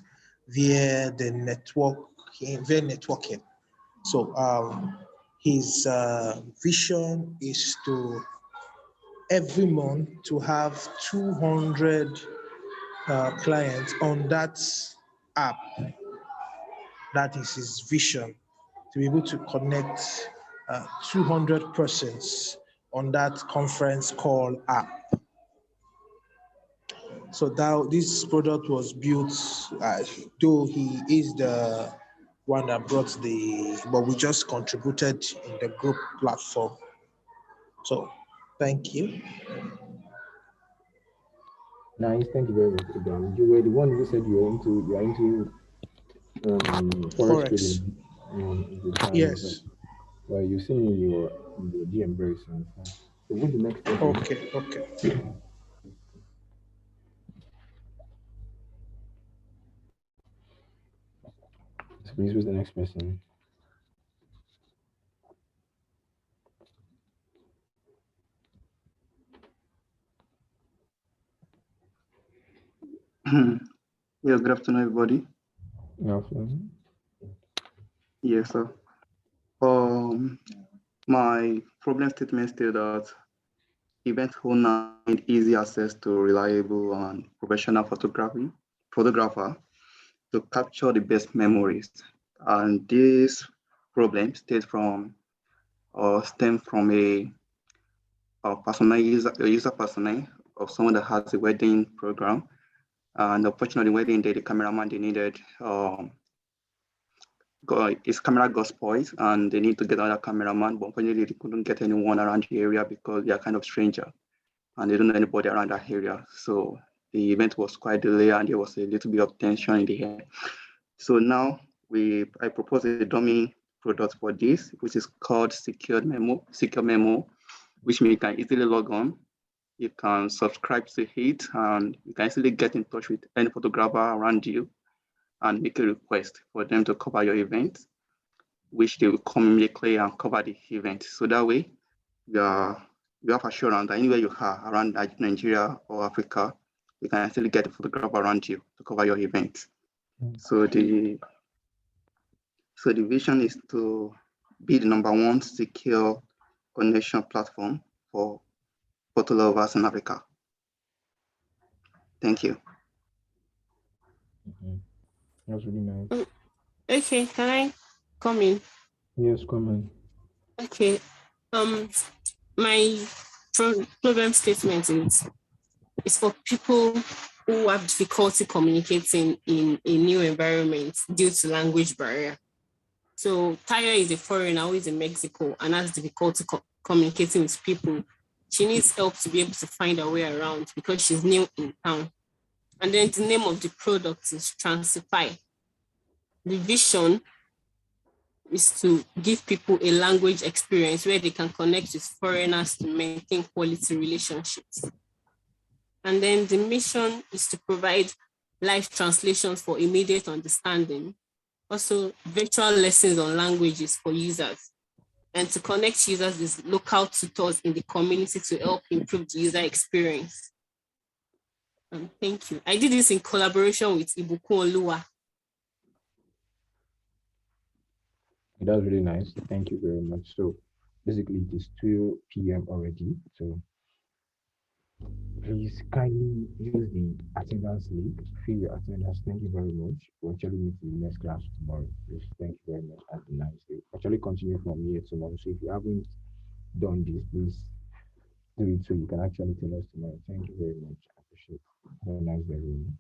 via networking. So his vision is to every month to have 200 clients on that app. That is his vision, to be able to connect 200 persons on that conference call app. So that this product was built, though he is the one that brought but we just contributed in the group platform. So thank you. Nice, thank you very much, Ibrahim. You were the one who said you are into forex trading at the time. Yes. Well, you see me in your DM very soon. So what's the next question? Okay. So please, who's the next person? Yeah, good afternoon, everybody. Good afternoon. Yes, sir. My problem statement states that event owner need easy access to reliable and professional photographer to capture the best memories. And this problem stem from a user persona of someone that has a wedding program. And unfortunately, wedding day, the cameraman they needed his camera got spoiled and they need to get another cameraman, but unfortunately they couldn't get anyone around the area because they are kind of stranger and they don't know anybody around that area. So the event was quite delayed and there was a little bit of tension in the air. So now I propose a dummy product for this, which is called Secure Memo, which means you can easily log on. You can subscribe to it and you can easily get in touch with any photographer around you and make a request for them to cover your event, which they will come immediately and cover the event. So that way, you have assurance that anywhere you are around Nigeria or Africa, you can actually get a photographer around you to cover your event. So the vision is to be the #1 secure connection platform for photo lovers in Africa. Thank you. That's really nice. Okay, can I come in? Yes, come in. Okay. My problem statement is for people who have difficulty communicating in a new environment due to language barrier. So Tayo is a foreigner who is in Mexico and has difficulty communicating with people. She needs help to be able to find her way around because she's new in town. And then the name of the product is Transify. The vision is to give people a language experience where they can connect with foreigners to maintain quality relationships. And then the mission is to provide live translations for immediate understanding, also virtual lessons on languages for users, and to connect users with local tutors in the community to help improve the user experience. Thank you. I did this in collaboration with Ibukun Oluwa. That's really nice. Thank you very much. So basically it is 2 p.m. already. So please kindly use the attendance link. Fill your attendance. Thank you very much. We'll actually meet in the next class tomorrow. Please, thank you very much. Have a nice day. Actually continue from here tomorrow. So if you haven't done this, please do it so you can actually tell us tomorrow. Thank you very much. I appreciate it. Have a nice day, everyone.